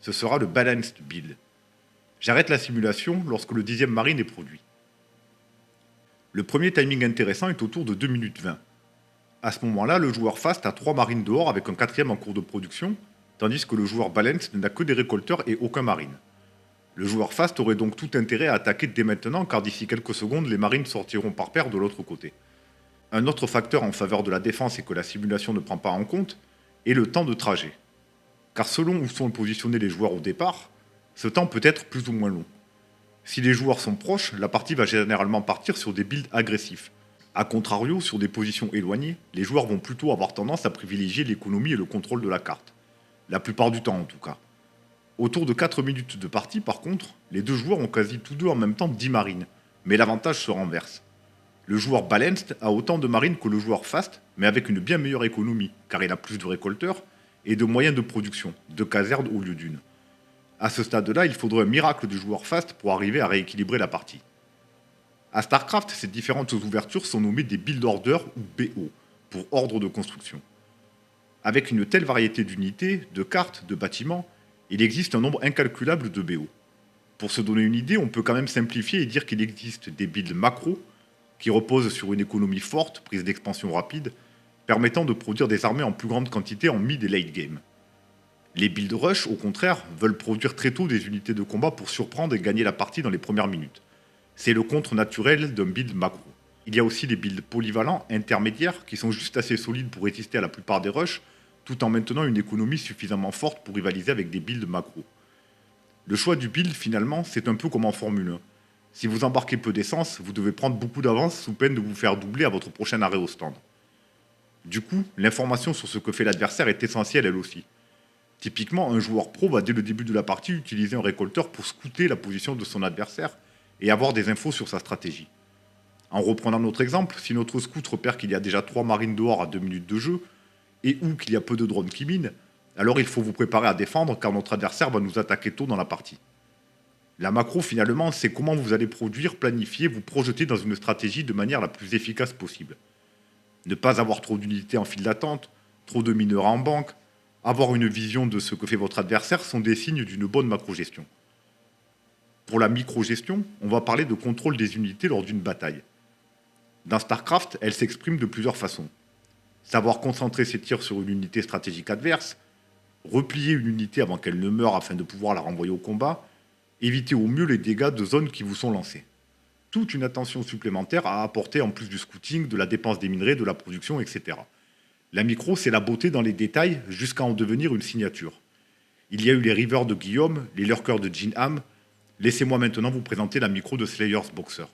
[SPEAKER 1] Ce sera le balanced build. J'arrête la simulation lorsque le 10e marine est produit. Le premier timing intéressant est autour de 2 minutes 20. À ce moment-là, le joueur fast a 3 marines dehors avec un 4e en cours de production, tandis que le joueur balanced n'a que des récolteurs et aucun marine. Le joueur fast aurait donc tout intérêt à attaquer dès maintenant car d'ici quelques secondes, les marines sortiront par paire de l'autre côté. Un autre facteur en faveur de la défense et que la simulation ne prend pas en compte est le temps de trajet. Car selon où sont positionnés les joueurs au départ, ce temps peut être plus ou moins long. Si les joueurs sont proches, la partie va généralement partir sur des builds agressifs. A contrario, sur des positions éloignées, les joueurs vont plutôt avoir tendance à privilégier l'économie et le contrôle de la carte. La plupart du temps en tout cas. Autour de 4 minutes de partie par contre, les deux joueurs ont quasi tous deux en même temps 10 marines, mais l'avantage se renverse. Le joueur balanced a autant de marines que le joueur fast, mais avec une bien meilleure économie, car il a plus de récolteurs et de moyens de production, 2 casernes au lieu d'une. À ce stade-là, il faudrait un miracle du joueur fast pour arriver à rééquilibrer la partie. À StarCraft, ces différentes ouvertures sont nommées des build orders ou BO, pour ordre de construction. Avec une telle variété d'unités, de cartes, de bâtiments, il existe un nombre incalculable de BO. Pour se donner une idée, on peut quand même simplifier et dire qu'il existe des builds macro, qui reposent sur une économie forte, prise d'expansion rapide, permettant de produire des armées en plus grande quantité en mid et late game. Les builds rush, au contraire, veulent produire très tôt des unités de combat pour surprendre et gagner la partie dans les premières minutes. C'est le contre naturel d'un build macro. Il y a aussi des builds polyvalents, intermédiaires, qui sont juste assez solides pour résister à la plupart des rushs, tout en maintenant une économie suffisamment forte pour rivaliser avec des builds macro. Le choix du build, finalement, c'est un peu comme en Formule 1. Si vous embarquez peu d'essence, vous devez prendre beaucoup d'avance sous peine de vous faire doubler à votre prochain arrêt au stand. Du coup, l'information sur ce que fait l'adversaire est essentielle elle aussi. Typiquement, un joueur pro va dès le début de la partie utiliser un récolteur pour scouter la position de son adversaire et avoir des infos sur sa stratégie. En reprenant notre exemple, si notre scout repère qu'il y a déjà 3 marines dehors à 2 minutes de jeu, et ou qu'il y a peu de drones qui minent, Alors il faut vous préparer à défendre car notre adversaire va nous attaquer tôt dans la partie. La macro finalement, c'est comment vous allez produire, planifier, vous projeter dans une stratégie de manière la plus efficace possible. Ne pas avoir trop d'unités en file d'attente, trop de mineurs en banque, avoir une vision de ce que fait votre adversaire sont des signes d'une bonne macro-gestion. Pour la micro-gestion, on va parler de contrôle des unités lors d'une bataille. Dans StarCraft, elle s'exprime de plusieurs façons. Savoir concentrer ses tirs sur une unité stratégique adverse, replier une unité avant qu'elle ne meure afin de pouvoir la renvoyer au combat, éviter au mieux les dégâts de zones qui vous sont lancées. Toute une attention supplémentaire à apporter en plus du scouting, de la dépense des minerais, de la production, etc. La micro, c'est la beauté dans les détails jusqu'à en devenir une signature. Il y a eu les Rivers de Guillaume, les Lurkers de Jin Ham. Laissez-moi maintenant vous présenter la micro de Slayers Boxer.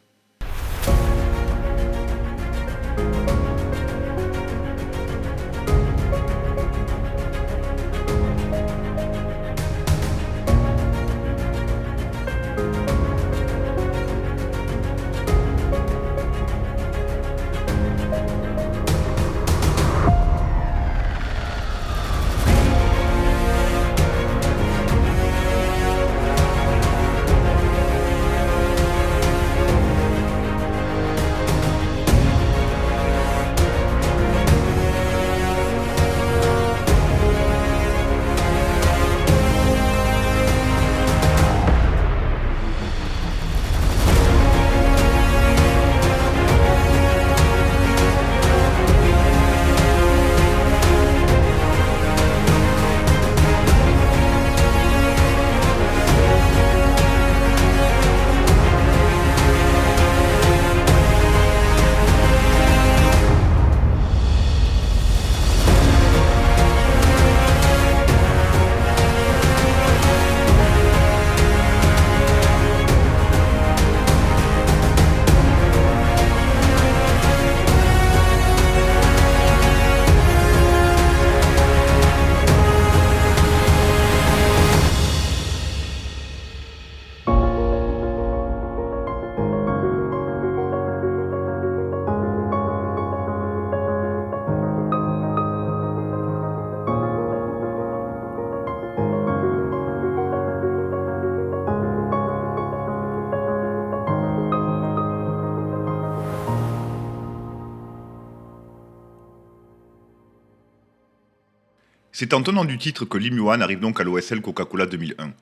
[SPEAKER 1] C'est en tenant du titre que Lim Yuan arrive donc à l'OSL Coca-Cola 2001.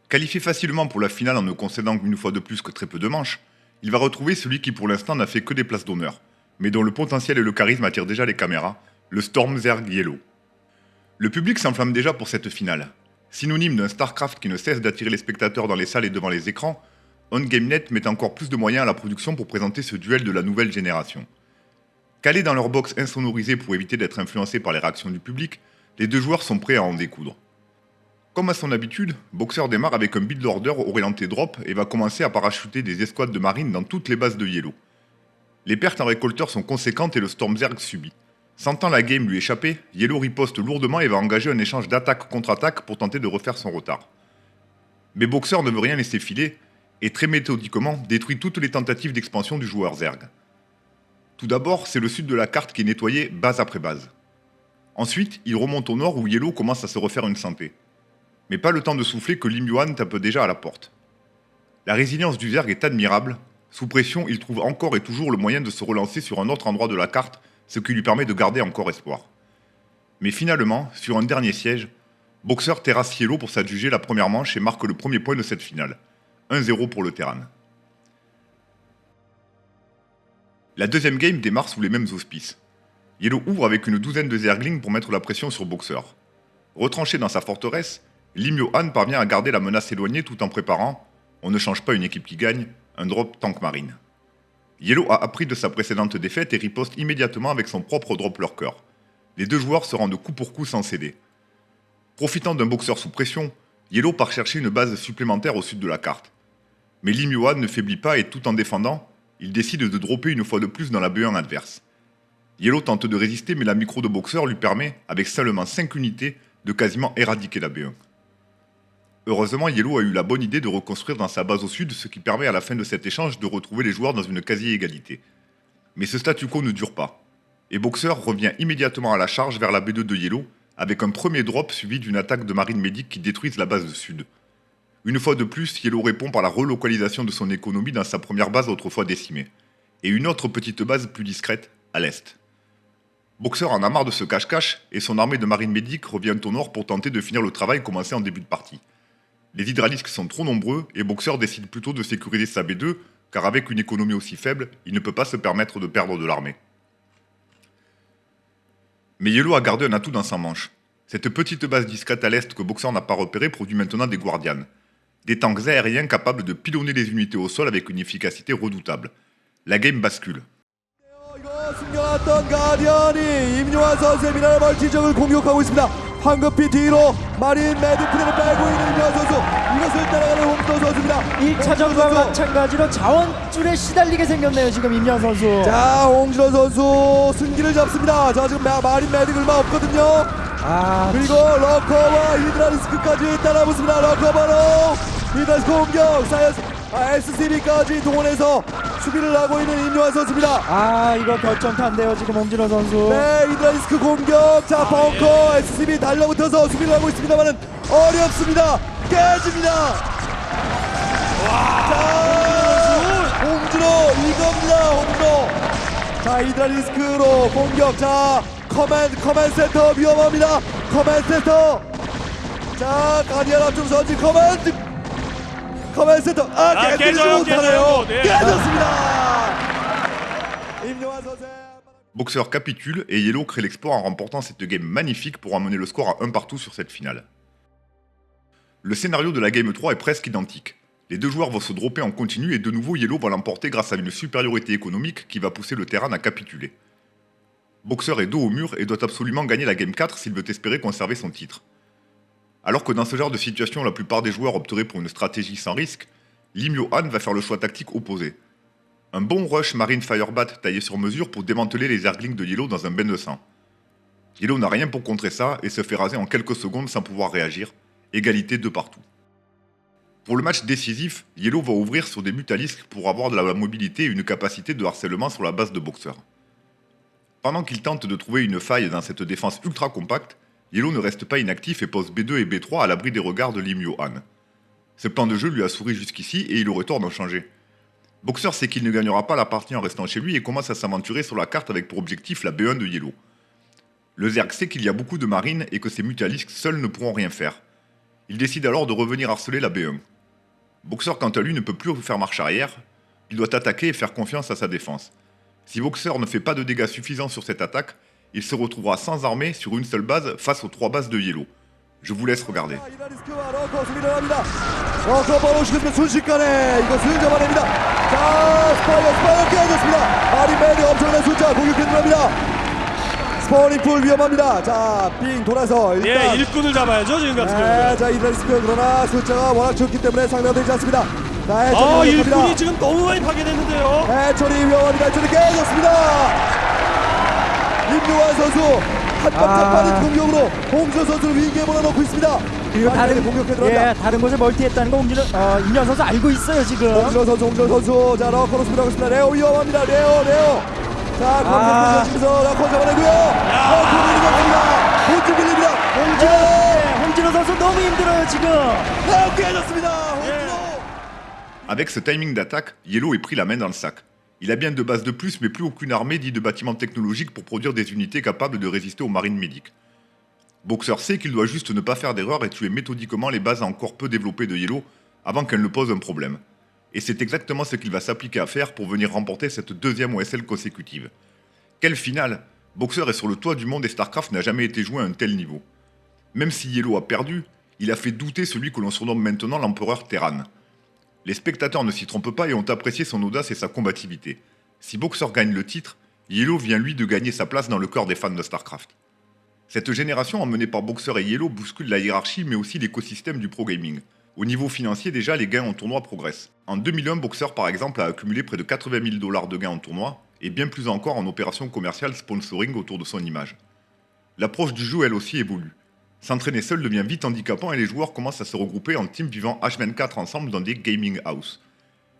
[SPEAKER 1] Qualifié facilement pour la finale en ne concédant une fois de plus que très peu de manches, il va retrouver celui qui pour l'instant n'a fait que des places d'honneur, mais dont le potentiel et le charisme attirent déjà les caméras, le Storm Zerg Yellow. Le public s'enflamme déjà pour cette finale. Synonyme d'un StarCraft qui ne cesse d'attirer les spectateurs dans les salles et devant les écrans, OnGameNet met encore plus de moyens à la production pour présenter ce duel de la nouvelle génération. Calés dans leur box insonorisée pour éviter d'être influencés par les réactions du public, les deux joueurs sont prêts à en découdre. Comme à son habitude, Boxer démarre avec un build order orienté drop et va commencer à parachuter des escouades de marines dans toutes les bases de Yellow. Les pertes en récolteur sont conséquentes et le Storm Zerg subit. Sentant la game lui échapper, Yellow riposte lourdement et va engager un échange d'attaque contre attaque pour tenter de refaire son retard. Mais Boxer ne veut rien laisser filer et très méthodiquement détruit toutes les tentatives d'expansion du joueur Zerg. Tout d'abord, c'est le sud de la carte qui est nettoyé base après base. Ensuite, il remonte au nord où Yellow commence à se refaire une santé. Mais pas le temps de souffler que Lim Yuan tape déjà à la porte. La résilience du Zerg est admirable. Sous pression, il trouve encore et toujours le moyen de se relancer sur un autre endroit de la carte, ce qui lui permet de garder encore espoir. Mais finalement, sur un dernier siège, Boxer terrasse Yellow pour s'adjuger la première manche et marque le premier point de cette finale. 1-0 pour le Terran. La deuxième game démarre sous les mêmes auspices. Yellow ouvre avec une douzaine de Zerglings pour mettre la pression sur Boxer. Retranché dans sa forteresse, Lim Yuan parvient à garder la menace éloignée tout en préparant, on ne change pas une équipe qui gagne, un drop tank marine. Yellow a appris de sa précédente défaite et riposte immédiatement avec son propre drop lurker. Les deux joueurs se rendent coup pour coup sans céder. Profitant d'un Boxer sous pression, Yellow part chercher une base supplémentaire au sud de la carte. Mais Lim Yuan ne faiblit pas et tout en défendant, il décide de dropper une fois de plus dans la B1 adverse. Yellow tente de résister mais la micro de Boxer lui permet, avec seulement 5 unités, de quasiment éradiquer la B1. Heureusement, Yellow a eu la bonne idée de reconstruire dans sa base au sud, ce qui permet à la fin de cet échange de retrouver les joueurs dans une quasi-égalité. Mais ce statu quo ne dure pas, et Boxer revient immédiatement à la charge vers la B2 de Yellow, avec un premier drop suivi d'une attaque de Marine Medic qui détruise la base sud. Une fois de plus, Yellow répond par la relocalisation de son économie dans sa première base autrefois décimée, et une autre petite base plus discrète à l'est. Boxer en a marre de ce cache-cache et son armée de Marine Medic revient au nord pour tenter de finir le travail commencé en début de partie. Les hydralisques sont trop nombreux et Boxer décide plutôt de sécuriser sa B2 car avec une économie aussi faible, il ne peut pas se permettre de perdre de l'armée. Mais Yellow a gardé un atout dans sa manche. Cette petite base discrète à l'est que Boxer n'a pas repérée produit maintenant des Guardians. Des tanks aériens capables de pilonner les unités au sol avec une efficacité redoutable. La game bascule.
[SPEAKER 2] 숨겨놨던 가디언이 임요환 선수의 미나리 멀티적을 공격하고 있습니다. 황급히 뒤로 마린 매드프레를 빼고 있는 임요환 선수. 이것을 따라가는 홍도 선수입니다.
[SPEAKER 10] 1차전과 마찬가지로 자원줄에 시달리게 생겼네요. 지금 임요환 선수.
[SPEAKER 2] 자, 홍진호 선수 승기를 잡습니다. 자, 지금 마린 매드 얼마 없거든요. 그리고 러커와 히드라리스크까지 따라붙습니다. 러커바로 히드라리스크 공격 SCB까지 동원해서 수비를 하고 있는 임요환 선수입니다.
[SPEAKER 10] 이거 결정타인데요. 지금 홍진호 선수.
[SPEAKER 2] 네, 히드라리스크 공격. 자, 벙커 SCB 달려붙어서 수비를 하고 있습니다만은 어렵습니다. 깨집니다. 자, 홍진호 이겁니다. 홍진호. 자, 히드라리스크로 공격. 자, 커맨드 센터 위험합니다. 커맨드 센터. 자, 가디언 앞쪽 선지 커맨드 센터. 깨지지 못하네요. 깨졌습니다. 임요환 선수.
[SPEAKER 1] Boxer capitule et Yellow crée l'exploit en remportant cette game magnifique pour amener le score à 1 partout sur cette finale. Le scénario de la game 3 est presque identique. Les deux joueurs vont se dropper en continu et de nouveau Yellow va l'emporter grâce à une supériorité économique qui va pousser le Terran à capituler. Boxer est dos au mur et doit absolument gagner la game 4 s'il veut espérer conserver son titre. Alors que dans ce genre de situation, la plupart des joueurs opteraient pour une stratégie sans risque, Lim Yo-han va faire le choix tactique opposé. Un bon rush Marine Firebat taillé sur mesure pour démanteler les Zerglings de Yellow dans un bain de sang. Yellow n'a rien pour contrer ça et se fait raser en quelques secondes sans pouvoir réagir, égalité de partout. Pour le match décisif, Yellow va ouvrir sur des Mutalisques pour avoir de la mobilité et une capacité de harcèlement sur la base de Boxer. Pendant qu'il tente de trouver une faille dans cette défense ultra compacte, Yellow ne reste pas inactif et pose B2 et B3 à l'abri des regards de Lim Yo-han. Ce plan de jeu lui a souri jusqu'ici et il aurait tort d'en changer. Boxer sait qu'il ne gagnera pas la partie en restant chez lui et commence à s'aventurer sur la carte avec pour objectif la B1 de Yellow. Le Zerg sait qu'il y a beaucoup de marines et que ses Mutalisques seuls ne pourront rien faire. Il décide alors de revenir harceler la B1. Boxer quant à lui ne peut plus faire marche arrière, il doit attaquer et faire confiance à sa défense. Si Boxer ne fait pas de dégâts suffisants sur cette attaque, il se retrouvera sans armée sur une seule base face aux 3 bases de Yellow. Je vous laisse regarder.
[SPEAKER 2] 러커 바로 시켰으면 순식간에 이것을 잡아냅니다. 자, 스파이어 깨졌습니다. 마린 매드 엄청난 숫자 공격해 들어갑니다. 스포닝풀 위험합니다. 자, 빙 돌아서 일단
[SPEAKER 11] 일꾼을 잡아야죠 지금 같은
[SPEAKER 2] 네,
[SPEAKER 11] 경우는.
[SPEAKER 2] 자, 히드라리스크 그러나 숫자가 워낙 적기 때문에 상대가 되지 않습니다. 자, 해처리
[SPEAKER 11] 일꾼이 지금 너무 많이 파괴됐는데요.
[SPEAKER 2] 해처리 위험합니다. 해처리 깨졌습니다. 임요환 선수 한 깜짝 빠른 공격으로 홍진호 선수를 위기에 몰아넣고 있습니다.
[SPEAKER 10] 그리고 다른 곳에 멀티했다는 거 임요환 선수 알고 있어요 지금.
[SPEAKER 2] 홍진호 선수 자, 러커로 수비하고 있습니다. 레오 위험합니다. 레오 자, 공격 던지면서 러커 잡아내고요. 러커를 잡습니다. 본진 빌립니다.
[SPEAKER 10] 홍진호 선수 너무 힘들어요 지금.
[SPEAKER 2] 깨졌습니다. 홍진호.
[SPEAKER 1] Avec ce timing d'attaque, Yellow est pris la main dans le sac. Il a bien 2 bases de plus, mais plus aucune armée dite de bâtiments technologiques pour produire des unités capables de résister aux marines médiques. Boxer sait qu'il doit juste ne pas faire d'erreur et tuer méthodiquement les bases encore peu développées de Yellow avant qu'elles ne posent un problème. Et c'est exactement ce qu'il va s'appliquer à faire pour venir remporter cette 2e OSL consécutive. Quelle finale! Boxer est sur le toit du monde et StarCraft n'a jamais été joué à un tel niveau. Même si Yellow a perdu, il a fait douter celui que l'on surnomme maintenant l'empereur Terran. Les spectateurs ne s'y trompent pas et ont apprécié son audace et sa combativité. Si Boxer gagne le titre, Yellow vient lui de gagner sa place dans le cœur des fans de StarCraft. Cette génération emmenée par Boxer et Yellow bouscule la hiérarchie mais aussi l'écosystème du pro gaming. Au niveau financier déjà, les gains en tournoi progressent. En 2001, Boxer par exemple a accumulé près de 80 000 $ de gains en tournoi et bien plus encore en opérations commerciales sponsoring autour de son image. L'approche du jeu elle aussi évolue. S'entraîner seul devient vite handicapant et les joueurs commencent à se regrouper en team vivant H24 ensemble dans des gaming house.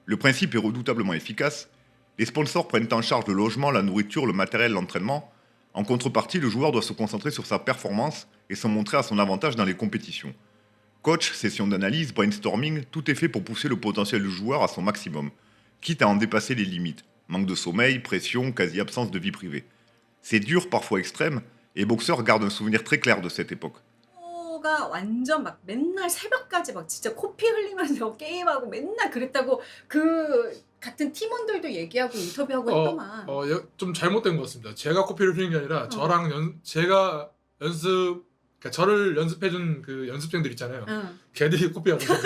[SPEAKER 1] Le principe est redoutablement efficace. Les sponsors prennent en charge le logement, la nourriture, le matériel, l'entraînement. En contrepartie, le joueur doit se concentrer sur sa performance et se montrer à son avantage dans les compétitions. Coach, session d'analyse, brainstorming, tout est fait pour pousser le potentiel du joueur à son maximum, quitte à en dépasser les limites. Manque de sommeil, pression, quasi-absence de vie privée. C'est dur, parfois extrême, et Boxer garde un souvenir très clair de cette époque.
[SPEAKER 12] 가 완전 막 맨날 새벽까지 막 진짜 코피 흘리면서 게임하고 맨날 그랬다고 그 같은 팀원들도 얘기하고 인터뷰하고 했더만.
[SPEAKER 5] 좀 잘못된 것 같습니다. 제가 코피를 흘린 게 아니라 제가 그러니까 저를 연습해준 그 연습생들 있잖아요. 걔들이 코피하는 거예요.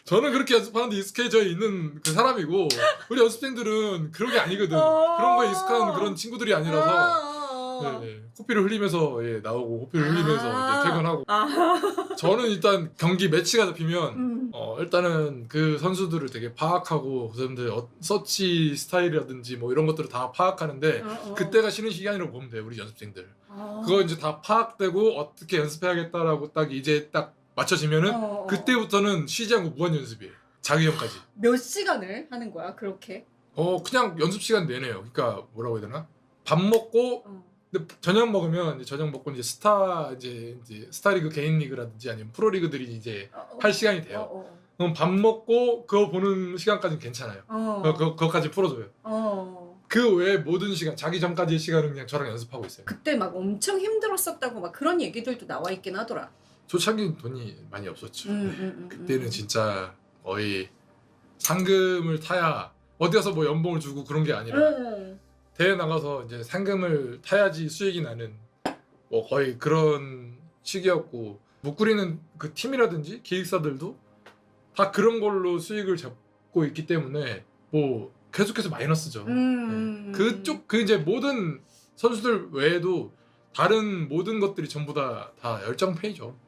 [SPEAKER 5] 저는 그렇게 연습하는데 익숙해져 있는 그 사람이고 우리 연습생들은 그런 게 아니거든. 그런 거에 익숙한 그런 친구들이 아니라서 네, 코피를 흘리면서 나오고 코피를 흘리면서 이제 퇴근하고 저는 일단 경기 매치가 잡히면 일단은 그 선수들을 되게 파악하고 그 사람들 서치 스타일이라든지 뭐 이런 것들을 다 파악하는데 그때가 쉬는 시간이라고 보면 돼요. 우리 연습생들 그거 이제 다 파악되고 어떻게 연습해야겠다라고 딱 이제 딱 맞춰지면은 그때부터는 쉬지 않고 무한 연습이에요. 자기 전까지.
[SPEAKER 12] 몇 시간을 하는 거야 그렇게?
[SPEAKER 5] 그냥 연습 시간 내내요. 그러니까 뭐라고 해야 되나? 밥 먹고 근데 저녁 먹으면 저녁 먹고 이제 스타리그 개인 리그라든지 아니면 프로 리그들이 이제 할 시간이 돼요. 그럼 밥 먹고 그거 보는 시간까지는 괜찮아요. 그거까지 풀어줘요. 그 외에 모든 시간 자기 전까지의 시간은 그냥 저랑 연습하고 있어요.
[SPEAKER 12] 그때 막 엄청 힘들었었다고 막 그런 얘기들도 나와 있긴 하더라.
[SPEAKER 5] 초창기 돈이 많이 없었죠. 그때는 진짜 거의 상금을 타야 어디 가서 뭐 연봉을 주고 그런 게 아니라 대회 나가서 이제 상금을 타야지 수익이 나는 뭐 거의 그런 시기였고 묵구리는 그 팀이라든지 기획사들도 다 그런 걸로 수익을 잡고 있기 때문에 뭐 계속해서 마이너스죠. 그 이제 모든 선수들 외에도 다른 모든 것들이 전부 다 열정페이죠.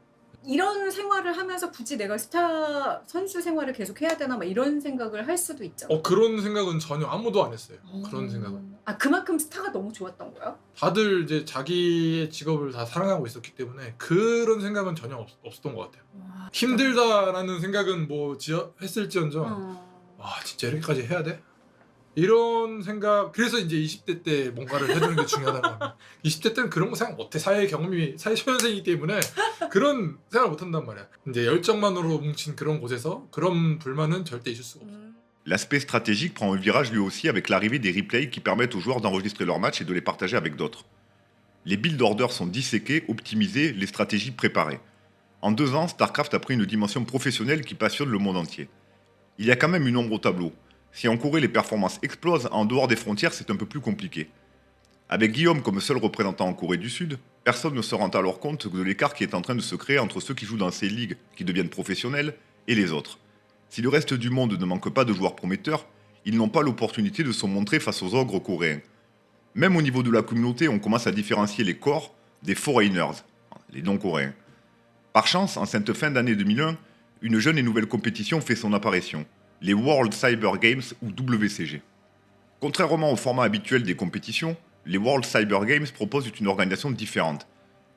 [SPEAKER 12] 이런 생활을 하면서 굳이 내가 스타 선수 생활을 계속 해야 되나 막 이런 생각을 할 수도 있죠.
[SPEAKER 5] 그런 생각은 전혀 아무도 안 했어요. 그런 생각은.
[SPEAKER 12] 그만큼 스타가 너무 좋았던 거야?
[SPEAKER 5] 다들 이제 자기의 직업을 다 사랑하고 있었기 때문에 그런 생각은 전혀 없었던 것 같아요. 힘들다라는 생각은 뭐 했을지언정 진짜 이렇게까지 해야 돼? 이런 생각. 그래서 이제 20대 때 뭔가를 해주는 게 중요하다는 겁니다. 20대 때는 그런 거 생각 못해. 사회 초년생이기 때문에 그런 생각을 못한단 말이야. 이제 열정만으로 뭉친 그런 곳에서 그런 불만은 절대 있을 수가 없어.
[SPEAKER 1] L'aspect stratégique prend un virage lui aussi avec l'arrivée des replays qui permettent aux joueurs d'enregistrer leurs matchs et de les partager avec d'autres. Les build orders sont disséqués, optimisés, les stratégies préparées. En 2 ans, StarCraft a pris une dimension professionnelle qui passionne le monde entier. Il y a quand même une ombre au tableau. Si en Corée les performances explosent, en dehors des frontières c'est un peu plus compliqué. Avec Guillaume comme seul représentant en Corée du Sud, personne ne se rend alors compte de l'écart qui est en train de se créer entre ceux qui jouent dans ces ligues qui deviennent professionnelles et les autres. Si le reste du monde ne manque pas de joueurs prometteurs, ils n'ont pas l'opportunité de se montrer face aux ogres coréens. Même au niveau de la communauté, on commence à différencier les corps des foreigners, les non-coréens. Par chance, en cette fin d'année 2001, une jeune et nouvelle compétition fait son apparition. Les World Cyber Games ou WCG. Contrairement au format habituel des compétitions, les World Cyber Games proposent une organisation différente.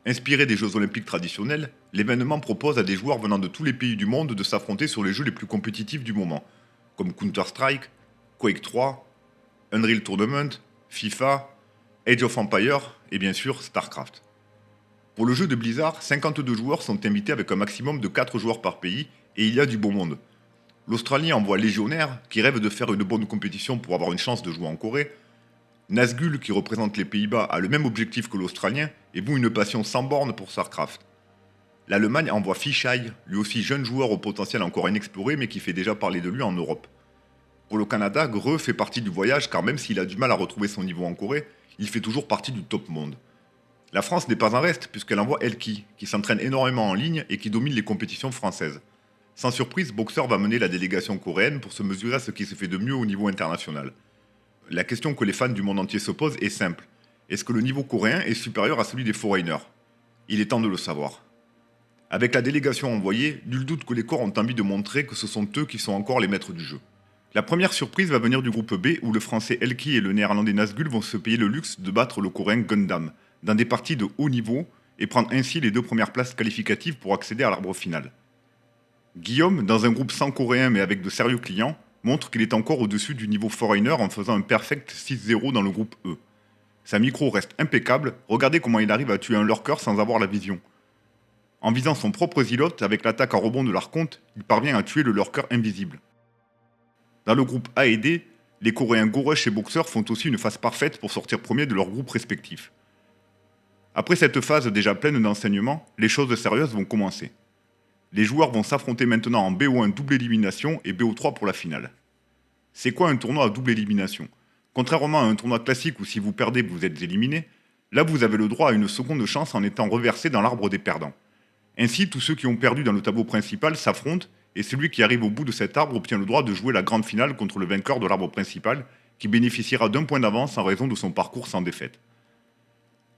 [SPEAKER 1] Inspiré des Jeux Olympiques traditionnels, l'événement propose à des joueurs venant de tous les pays du monde de s'affronter sur les jeux les plus compétitifs du moment, comme Counter-Strike, Quake 3, Unreal Tournament, FIFA, Age of Empires et bien sûr StarCraft. Pour le jeu de Blizzard, 52 joueurs sont invités avec un maximum de 4 joueurs par pays et il y a du beau monde. L'Australie envoie Légionnaire, qui rêve de faire une bonne compétition pour avoir une chance de jouer en Corée. Nazgul, qui représente les Pays-Bas, a le même objectif que l'Australien et voue une passion sans borne pour StarCraft. L'Allemagne envoie Fisheye, lui aussi jeune joueur au potentiel encore inexploré mais qui fait déjà parler de lui en Europe. Pour le Canada, Greux fait partie du voyage car même s'il a du mal à retrouver son niveau en Corée, il fait toujours partie du top monde. La France n'est pas en reste puisqu'elle envoie Elki, qui s'entraîne énormément en ligne et qui domine les compétitions françaises. Sans surprise, Boxer va mener la délégation coréenne pour se mesurer à ce qui se fait de mieux au niveau international. La question que les fans du monde entier se posent est simple. Est-ce que le niveau coréen est supérieur à celui des foreigners? Il est temps de le savoir. Avec la délégation envoyée, nul doute que les corps ont envie de montrer que ce sont eux qui sont encore les maîtres du jeu. La première surprise va venir du groupe B où le français Elki et le néerlandais Nazgul vont se payer le luxe de battre le coréen Gundam dans des parties de haut niveau et prendre ainsi les 2 premières places qualificatives pour accéder à l'arbre final. Guillaume, dans un groupe sans coréen mais avec de sérieux clients, montre qu'il est encore au-dessus du niveau foreigner en faisant un perfect 6-0 dans le groupe E. Sa micro reste impeccable, regardez comment il arrive à tuer un lurker sans avoir la vision. En visant son propre zilote avec l'attaque à rebond de l'Archonte, il parvient à tuer le lurker invisible. Dans le groupe A et D, les Coréens Gorush et Boxer font aussi une phase parfaite pour sortir premier de leurs groupes respectifs. Après cette phase déjà pleine d'enseignements, les choses sérieuses vont commencer. Les joueurs vont s'affronter maintenant en BO1 double élimination et BO3 pour la finale. C'est quoi un tournoi à double élimination ? Contrairement à un tournoi classique où si vous perdez vous êtes éliminé, là vous avez le droit à une seconde chance en étant reversé dans l'arbre des perdants. Ainsi, tous ceux qui ont perdu dans le tableau principal s'affrontent et celui qui arrive au bout de cet arbre obtient le droit de jouer la grande finale contre le vainqueur de l'arbre principal qui bénéficiera d'un point d'avance en raison de son parcours sans défaite.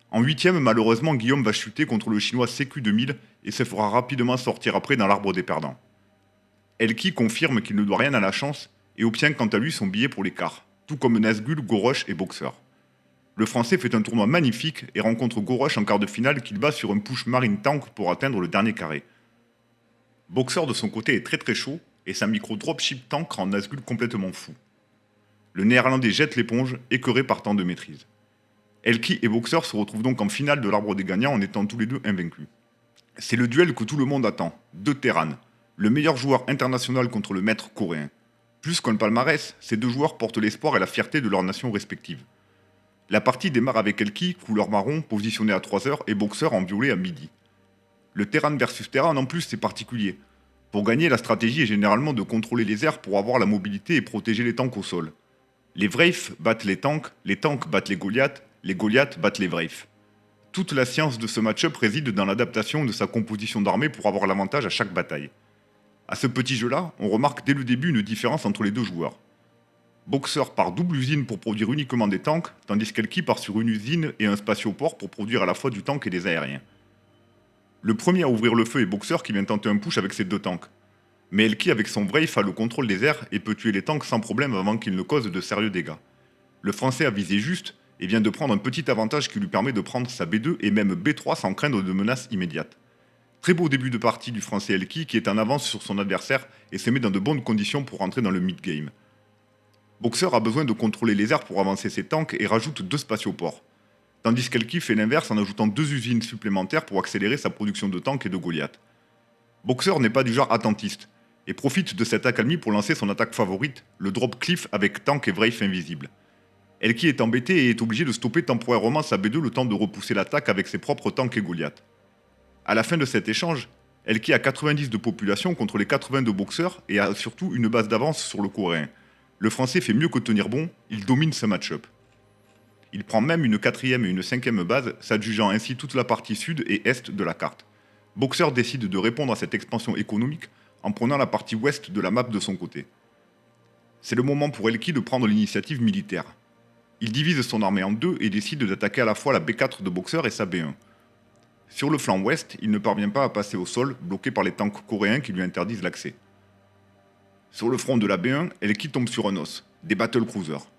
[SPEAKER 1] En 8ème, malheureusement, Guillaume va chuter contre le chinois CQ2000 et se fera rapidement sortir après dans l'arbre des perdants. Elki confirme qu'il ne doit rien à la chance et obtient quant à lui son billet pour les quarts, tout comme Nazgul, Gorush et Boxer. Le Français fait un tournoi magnifique et rencontre Gorush en quart de finale qu'il bat sur un push marine tank pour atteindre le dernier carré. Boxer de son côté est très chaud et sa micro dropship tank rend Nazgul complètement fou. Le néerlandais jette l'éponge, écœuré par tant de maîtrise. Elki et Boxer se retrouvent donc en finale de l'arbre des gagnants en étant tous les deux invaincus. C'est le duel que tout le monde attend, deux Terran, le meilleur joueur international contre le maître coréen. Plus qu'un palmarès, ces deux joueurs portent l'espoir et la fierté de leurs nations respectives. La partie démarre avec Elki, couleur marron, positionné à 3h, et Boxer en violet à midi. Le Terran versus Terran en plus c'est particulier. Pour gagner, la stratégie est généralement de contrôler les airs pour avoir la mobilité et protéger les tanks au sol. Les Wraiths battent les tanks battent les Goliaths battent les Wraiths. Toute la science de ce match-up réside dans l'adaptation de sa composition d'armée pour avoir l'avantage à chaque bataille. À ce petit jeu-là, on remarque dès le début une différence entre les deux joueurs. Boxer part double usine pour produire uniquement des tanks, tandis qu'Elki part sur une usine et un spatioport pour produire à la fois du tank et des aériens. Le premier à ouvrir le feu est Boxer qui vient tenter un push avec ses deux tanks. Mais Elki avec son Wraith a le contrôle des airs et peut tuer les tanks sans problème avant qu'ils ne causent de sérieux dégâts. Le Français a visé juste et vient de prendre un petit avantage qui lui permet de prendre sa B2 et même B3 sans craindre de menaces immédiates. Très beau début de partie du Français Elki qui est en avance sur son adversaire et se met dans de bonnes conditions pour rentrer dans le mid-game. Boxer a besoin de contrôler les airs pour avancer ses tanks et rajoute 2 spatioports. Tandis qu'Elki fait l'inverse en ajoutant 2 usines supplémentaires pour accélérer sa production de tanks et de Goliath. Boxer n'est pas du genre attentiste et profite de cette accalmie pour lancer son attaque favorite, le drop cliff avec tank et Wraith invisible. Elki est embêté et est obligé de stopper temporairement sa B2 le temps de repousser l'attaque avec ses propres tanks et Goliath. À la fin de cet échange, Elki a 90 de population contre les 80 de Boxer et a surtout une base d'avance sur le coréen. Le Français fait mieux que tenir bon, il domine ce match-up. Il prend même une 4e et une 5e base, s'adjugeant ainsi toute la partie sud et est de la carte. Boxer décide de répondre à cette expansion économique en prenant la partie ouest de la map de son côté. C'est le moment pour Elki de prendre l'initiative militaire. Il divise son armée en 2 et décide d'attaquer à la fois la B4 de Boxer et sa B1. Sur le flanc ouest, il ne parvient pas à passer au sol, bloqué par les tanks coréens qui lui interdisent l'accès. Sur le front de la B1, Elki tombe sur un os, des battlecruisers.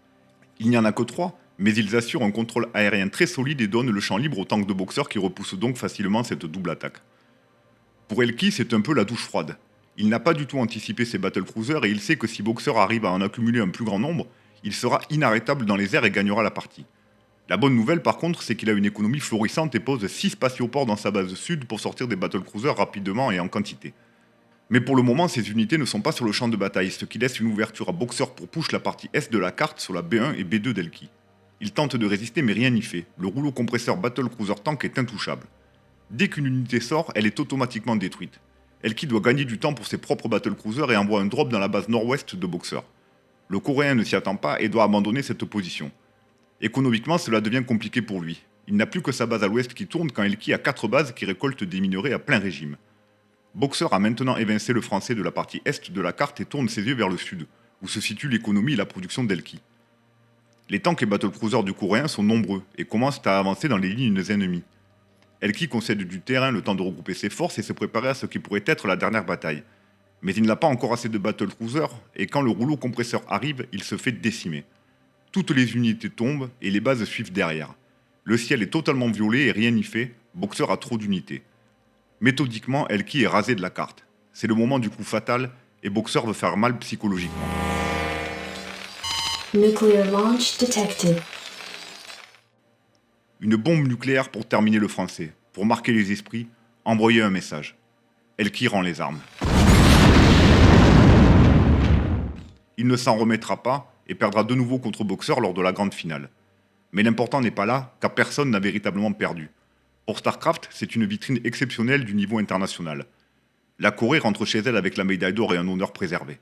[SPEAKER 1] Il n'y en a que 3, mais ils assurent un contrôle aérien très solide et donnent le champ libre aux tanks de Boxer qui repoussent donc facilement cette double attaque. Pour Elki, c'est un peu la douche froide. Il n'a pas du tout anticipé ces battlecruisers et il sait que si Boxer arrive à en accumuler un plus grand nombre, il sera inarrêtable dans les airs et gagnera la partie. La bonne nouvelle par contre, c'est qu'il a une économie florissante et pose 6 spatioports dans sa base sud pour sortir des battlecruisers rapidement et en quantité. Mais pour le moment, ces unités ne sont pas sur le champ de bataille, ce qui laisse une ouverture à Boxer pour push la partie est de la carte sur la B1 et B2 d'Elki. Il tente de résister mais rien n'y fait, le rouleau compresseur battlecruiser tank est intouchable. Dès qu'une unité sort, elle est automatiquement détruite. Elki doit gagner du temps pour ses propres battlecruisers et envoie un drop dans la base nord-ouest de Boxer. Le Coréen ne s'y attend pas et doit abandonner cette position. Économiquement, cela devient compliqué pour lui. Il n'a plus que sa base à l'ouest qui tourne quand Elki a 4 bases qui récoltent des minerais à plein régime. Boxer a maintenant évincé le Français de la partie est de la carte et tourne ses yeux vers le sud, où se situe l'économie et la production d'Elki. Les tanks et battlecruisers du Coréen sont nombreux et commencent à avancer dans les lignes ennemies. Elki concède du terrain le temps de regrouper ses forces et se préparer à ce qui pourrait être la dernière bataille. Mais il n'a pas encore assez de battlecruisers et quand le rouleau compresseur arrive, il se fait décimer. Toutes les unités tombent et les bases suivent derrière. Le ciel est totalement violet et rien n'y fait, Boxer a trop d'unités. Méthodiquement, Elki est rasé de la carte. C'est le moment du coup fatal et Boxer veut faire mal psychologiquement.
[SPEAKER 13] Nuclear launch detected.
[SPEAKER 1] Une bombe nucléaire pour terminer le français, pour marquer les esprits, envoyer un message. Elki rend les armes. Il ne s'en remettra pas et perdra de nouveau contre Boxer lors de la grande finale. Mais l'important n'est pas là, car personne n'a véritablement perdu. Pour StarCraft, c'est une vitrine exceptionnelle du niveau international. La Corée rentre chez elle avec la médaille d'or et un honneur préservé.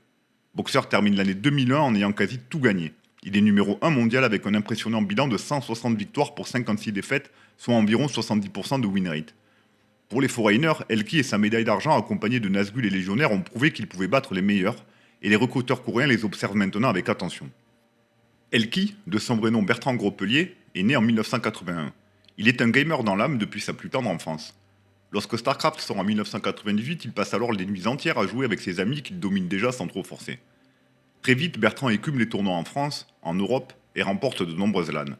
[SPEAKER 1] Boxer termine l'année 2001 en ayant quasi tout gagné. Il est numéro 1 mondial avec un impressionnant bilan de 160 victoires pour 56 défaites, soit environ 70% de win rate. Pour les Foreigners, Elki et sa médaille d'argent accompagnés de Nazgûl et Légionnaires ont prouvé qu'ils pouvaient battre les meilleurs, et les recruteurs coréens les observent maintenant avec attention. Elki, de son vrai nom Bertrand Gropelier, est né en 1981. Il est un gamer dans l'âme depuis sa plus tendre enfance. Lorsque StarCraft sort en 1998, il passe alors les nuits entières à jouer avec ses amis qu'il domine déjà sans trop forcer. Très vite, Bertrand écume les tournois en France, en Europe, et remporte de nombreuses LAN.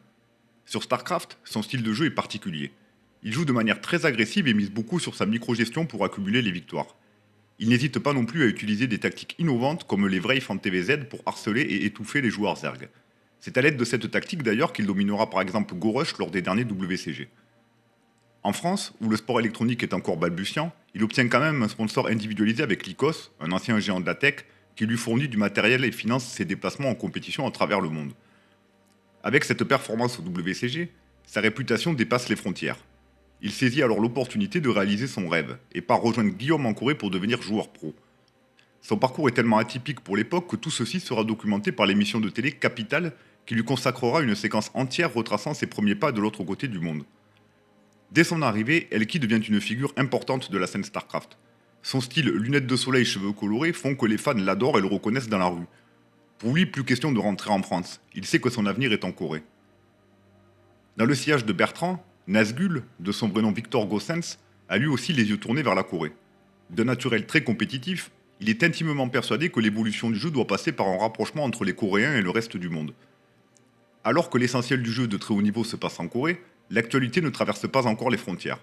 [SPEAKER 1] Sur StarCraft, son style de jeu est particulier. Il joue de manière très agressive et mise beaucoup sur sa micro-gestion pour accumuler les victoires. Il n'hésite pas non plus à utiliser des tactiques innovantes comme les Wraith en TVZ pour harceler et étouffer les joueurs Zerg. C'est à l'aide de cette tactique d'ailleurs qu'il dominera par exemple GoRush lors des derniers WCG. En France, où le sport électronique est encore balbutiant, il obtient quand même un sponsor individualisé avec Lycos, un ancien géant de la tech, qui lui fournit du matériel et finance ses déplacements en compétition à travers le monde. Avec cette performance au WCG, sa réputation dépasse les frontières. Il saisit alors l'opportunité de réaliser son rêve, et part rejoindre Guillaume en Corée pour devenir joueur pro. Son parcours est tellement atypique pour l'époque que tout ceci sera documenté par l'émission de télé Capital, qui lui consacrera une séquence entière retraçant ses premiers pas de l'autre côté du monde. Dès son arrivée, Elki devient une figure importante de la scène StarCraft. Son style, lunettes de soleil, cheveux colorés font que les fans l'adorent et le reconnaissent dans la rue. Pour lui, plus question de rentrer en France. Il sait que son avenir est en Corée. Dans le sillage de Bertrand, Nazgûl, de son vrai nom Victor Gossens, a lui aussi les yeux tournés vers la Corée. D'un naturel très compétitif, il est intimement persuadé que l'évolution du jeu doit passer par un rapprochement entre les Coréens et le reste du monde. Alors que l'essentiel du jeu de très haut niveau se passe en Corée, l'actualité ne traverse pas encore les frontières.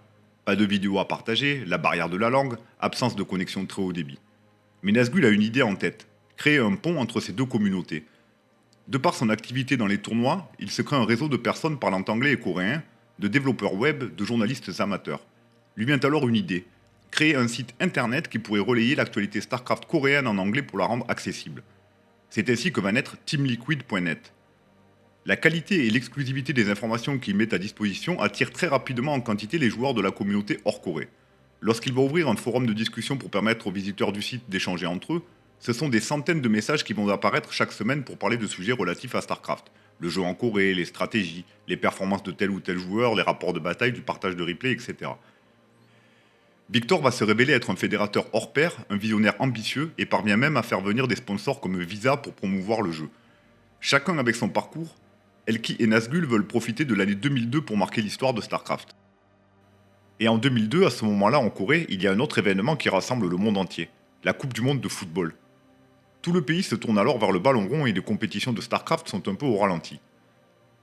[SPEAKER 1] Pas de vidéos à partager, la barrière de la langue, absence de connexion de très haut débit. Mais Nazgûl a une idée en tête, créer un pont entre ces deux communautés. De par son activité dans les tournois, il se crée un réseau de personnes parlant anglais et coréen, de développeurs web, de journalistes amateurs. Lui vient alors une idée, créer un site internet qui pourrait relayer l'actualité StarCraft coréenne en anglais pour la rendre accessible. C'est ainsi que va naître TeamLiquid.net. La qualité et l'exclusivité des informations qu'il met à disposition attirent très rapidement en quantité les joueurs de la communauté hors Corée. Lorsqu'il va ouvrir un forum de discussion pour permettre aux visiteurs du site d'échanger entre eux, ce sont des centaines de messages qui vont apparaître chaque semaine pour parler de sujets relatifs à StarCraft. Le jeu en Corée, les stratégies, les performances de tel ou tel joueur, les rapports de bataille, du partage de replay, etc. Victor va se révéler être un fédérateur hors pair, un visionnaire ambitieux et parvient même à faire venir des sponsors comme Visa pour promouvoir le jeu. Chacun avec son parcours, Elki et Nazgûl veulent profiter de l'année 2002 pour marquer l'histoire de StarCraft. Et en 2002, à ce moment-là en Corée, il y a un autre événement qui rassemble le monde entier, la Coupe du Monde de football. Tout le pays se tourne alors vers le ballon rond et les compétitions de StarCraft sont un peu au ralenti.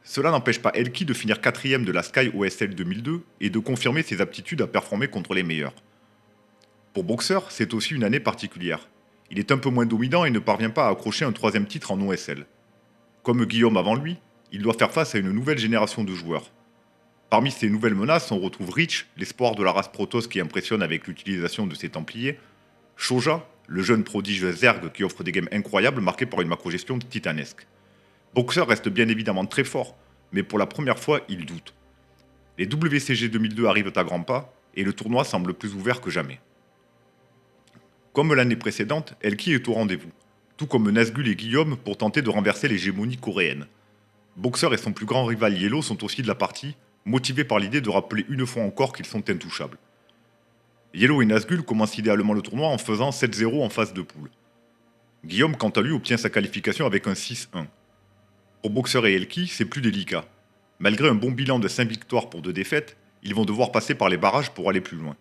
[SPEAKER 1] Cela n'empêche pas Elki de finir 4ème de la Sky OSL 2002 et de confirmer ses aptitudes à performer contre les meilleurs. Pour Boxer, c'est aussi une année particulière. Il est un peu moins dominant et ne parvient pas à accrocher un 3ème titre en OSL. Comme Guillaume avant lui, il doit faire face à une nouvelle génération de joueurs. Parmi ces nouvelles menaces, on retrouve Reach, l'espoir de la race Protoss qui impressionne avec l'utilisation de ses Templiers, Shoja, le jeune prodige Zerg qui offre des games incroyables marqués par une macro-gestion titanesque. Boxer reste bien évidemment très fort, mais pour la première fois, il doute. Les WCG 2002 arrivent à grands pas, et le tournoi semble plus ouvert que jamais. Comme l'année précédente, Elki est au rendez-vous, tout comme Nazgûl et Guillaume pour tenter de renverser l'hégémonie coréenne. Boxer et son plus grand rival Yellow sont aussi de la partie, motivés par l'idée de rappeler une fois encore qu'ils sont intouchables. Yellow et Nazgûl commencent idéalement le tournoi en faisant 7-0 en phase de poule. Guillaume, quant à lui, obtient sa qualification avec un 6-1. Pour Boxer et Elki, c'est plus délicat. Malgré un bon bilan de 5 victoires pour 2 défaites, ils vont devoir passer par les barrages pour aller plus loin.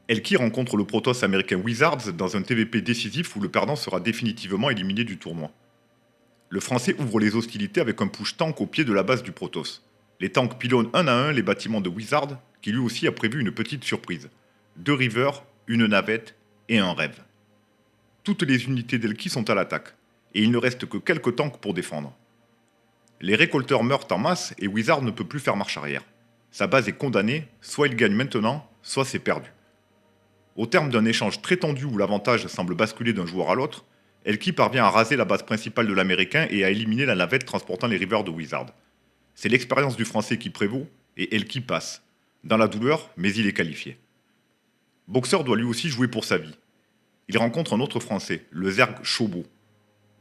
[SPEAKER 1] Elki rencontre le Protoss américain Wizards dans un TVP décisif où le perdant sera définitivement éliminé du tournoi. Le Français ouvre les hostilités avec un push tank au pied de la base du Protoss. Les tanks pilonnent un à un les bâtiments de Wizard, qui lui aussi a prévu une petite surprise. 2 rivers, une navette et un rêve. Toutes les unités d'Elki sont à l'attaque, et il ne reste que quelques tanks pour défendre. Les récolteurs meurent en masse et Wizard ne peut plus faire marche arrière. Sa base est condamnée, soit il gagne maintenant, soit c'est perdu. Au terme d'un échange très tendu où l'avantage semble basculer d'un joueur à l'autre, Elki parvient à raser la base principale de l'Américain et à éliminer la navette transportant les rivers de Wizard. C'est l'expérience du Français qui prévaut, et Elki passe. Dans la douleur, mais il est qualifié. Boxer doit lui aussi jouer pour sa vie. Il rencontre un autre Français, le Zerg Chobo.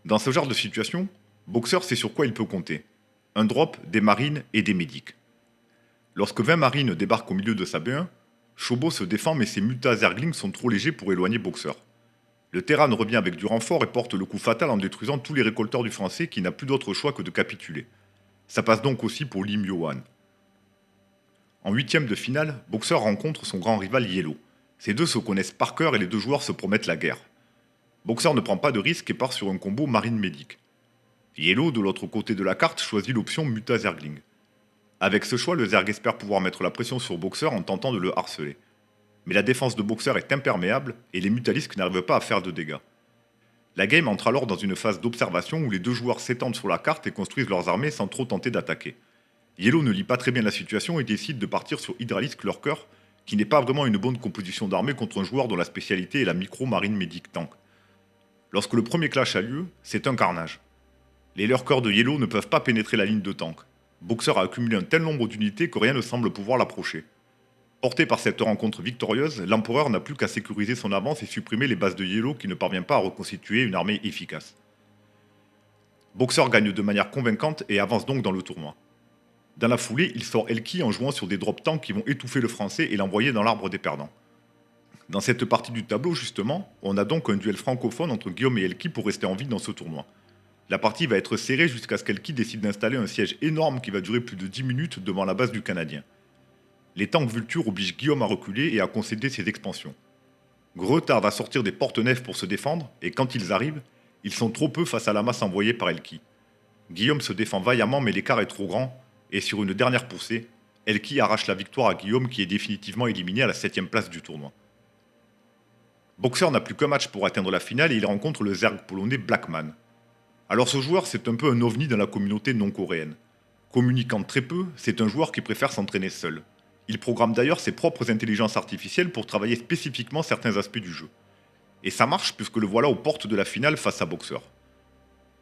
[SPEAKER 1] Dans ce genre de situation, Boxer sait sur quoi il peut compter. Un drop, des marines et des médics. Lorsque 20 marines débarquent au milieu de sa B1, Chobo se défend mais ses mutas Zerglings sont trop légers pour éloigner Boxer. Le Terran revient avec du renfort et porte le coup fatal en détruisant tous les récolteurs du Français qui n'a plus d'autre choix que de capituler. Ça passe donc aussi pour Lim Yohan. En 8e de finale, Boxer rencontre son grand rival Yellow. Ces deux se connaissent par cœur et les deux joueurs se promettent la guerre. Boxer ne prend pas de risque et part sur un combo marine-médic. Yellow, de l'autre côté de la carte, choisit l'option Muta Zergling. Avec ce choix, le Zerg espère pouvoir mettre la pression sur Boxer en tentant de le harceler. Mais la défense de Boxer est imperméable et les Mutalisques n'arrivent pas à faire de dégâts. La game entre alors dans une phase d'observation où les deux joueurs s'étendent sur la carte et construisent leurs armées sans trop tenter d'attaquer. Yellow ne lit pas très bien la situation et décide de partir sur Hydralisk Lurker, qui n'est pas vraiment une bonne composition d'armée contre un joueur dont la spécialité est la micro-marine médic tank. Lorsque le premier clash a lieu, c'est un carnage. Les Lurkers de Yellow ne peuvent pas pénétrer la ligne de tank. Boxer a accumulé un tel nombre d'unités que rien ne semble pouvoir l'approcher. Porté par cette rencontre victorieuse, l'empereur n'a plus qu'à sécuriser son avance et supprimer les bases de Yellow qui ne parvient pas à reconstituer une armée efficace. Boxer gagne de manière convaincante et avance donc dans le tournoi. Dans la foulée, il sort Elki en jouant sur des drop tanks qui vont étouffer le français et l'envoyer dans l'arbre des perdants. Dans cette partie du tableau, justement, on a donc un duel francophone entre Guillaume et Elki pour rester en vie dans ce tournoi. La partie va être serrée jusqu'à ce qu'Elki décide d'installer un siège énorme qui va durer plus de 10 minutes devant la base du Canadien. Les tanks Vulture obligent Guillaume à reculer et à concéder ses expansions. Greux tarde à sortir des porte-nefs pour se défendre, et quand ils arrivent, ils sont trop peu face à la masse envoyée par Elki. Guillaume se défend vaillamment mais l'écart est trop grand, et sur une dernière poussée, Elki arrache la victoire à Guillaume qui est définitivement éliminé à la 7ème place du tournoi. Boxer n'a plus qu'un match pour atteindre la finale et il rencontre le Zerg polonais Blackman. Alors ce joueur c'est un peu un ovni dans la communauté non coréenne. Communiquant très peu, c'est un joueur qui préfère s'entraîner seul. Il programme d'ailleurs ses propres intelligences artificielles pour travailler spécifiquement certains aspects du jeu. Et ça marche puisque le voilà aux portes de la finale face à Boxer.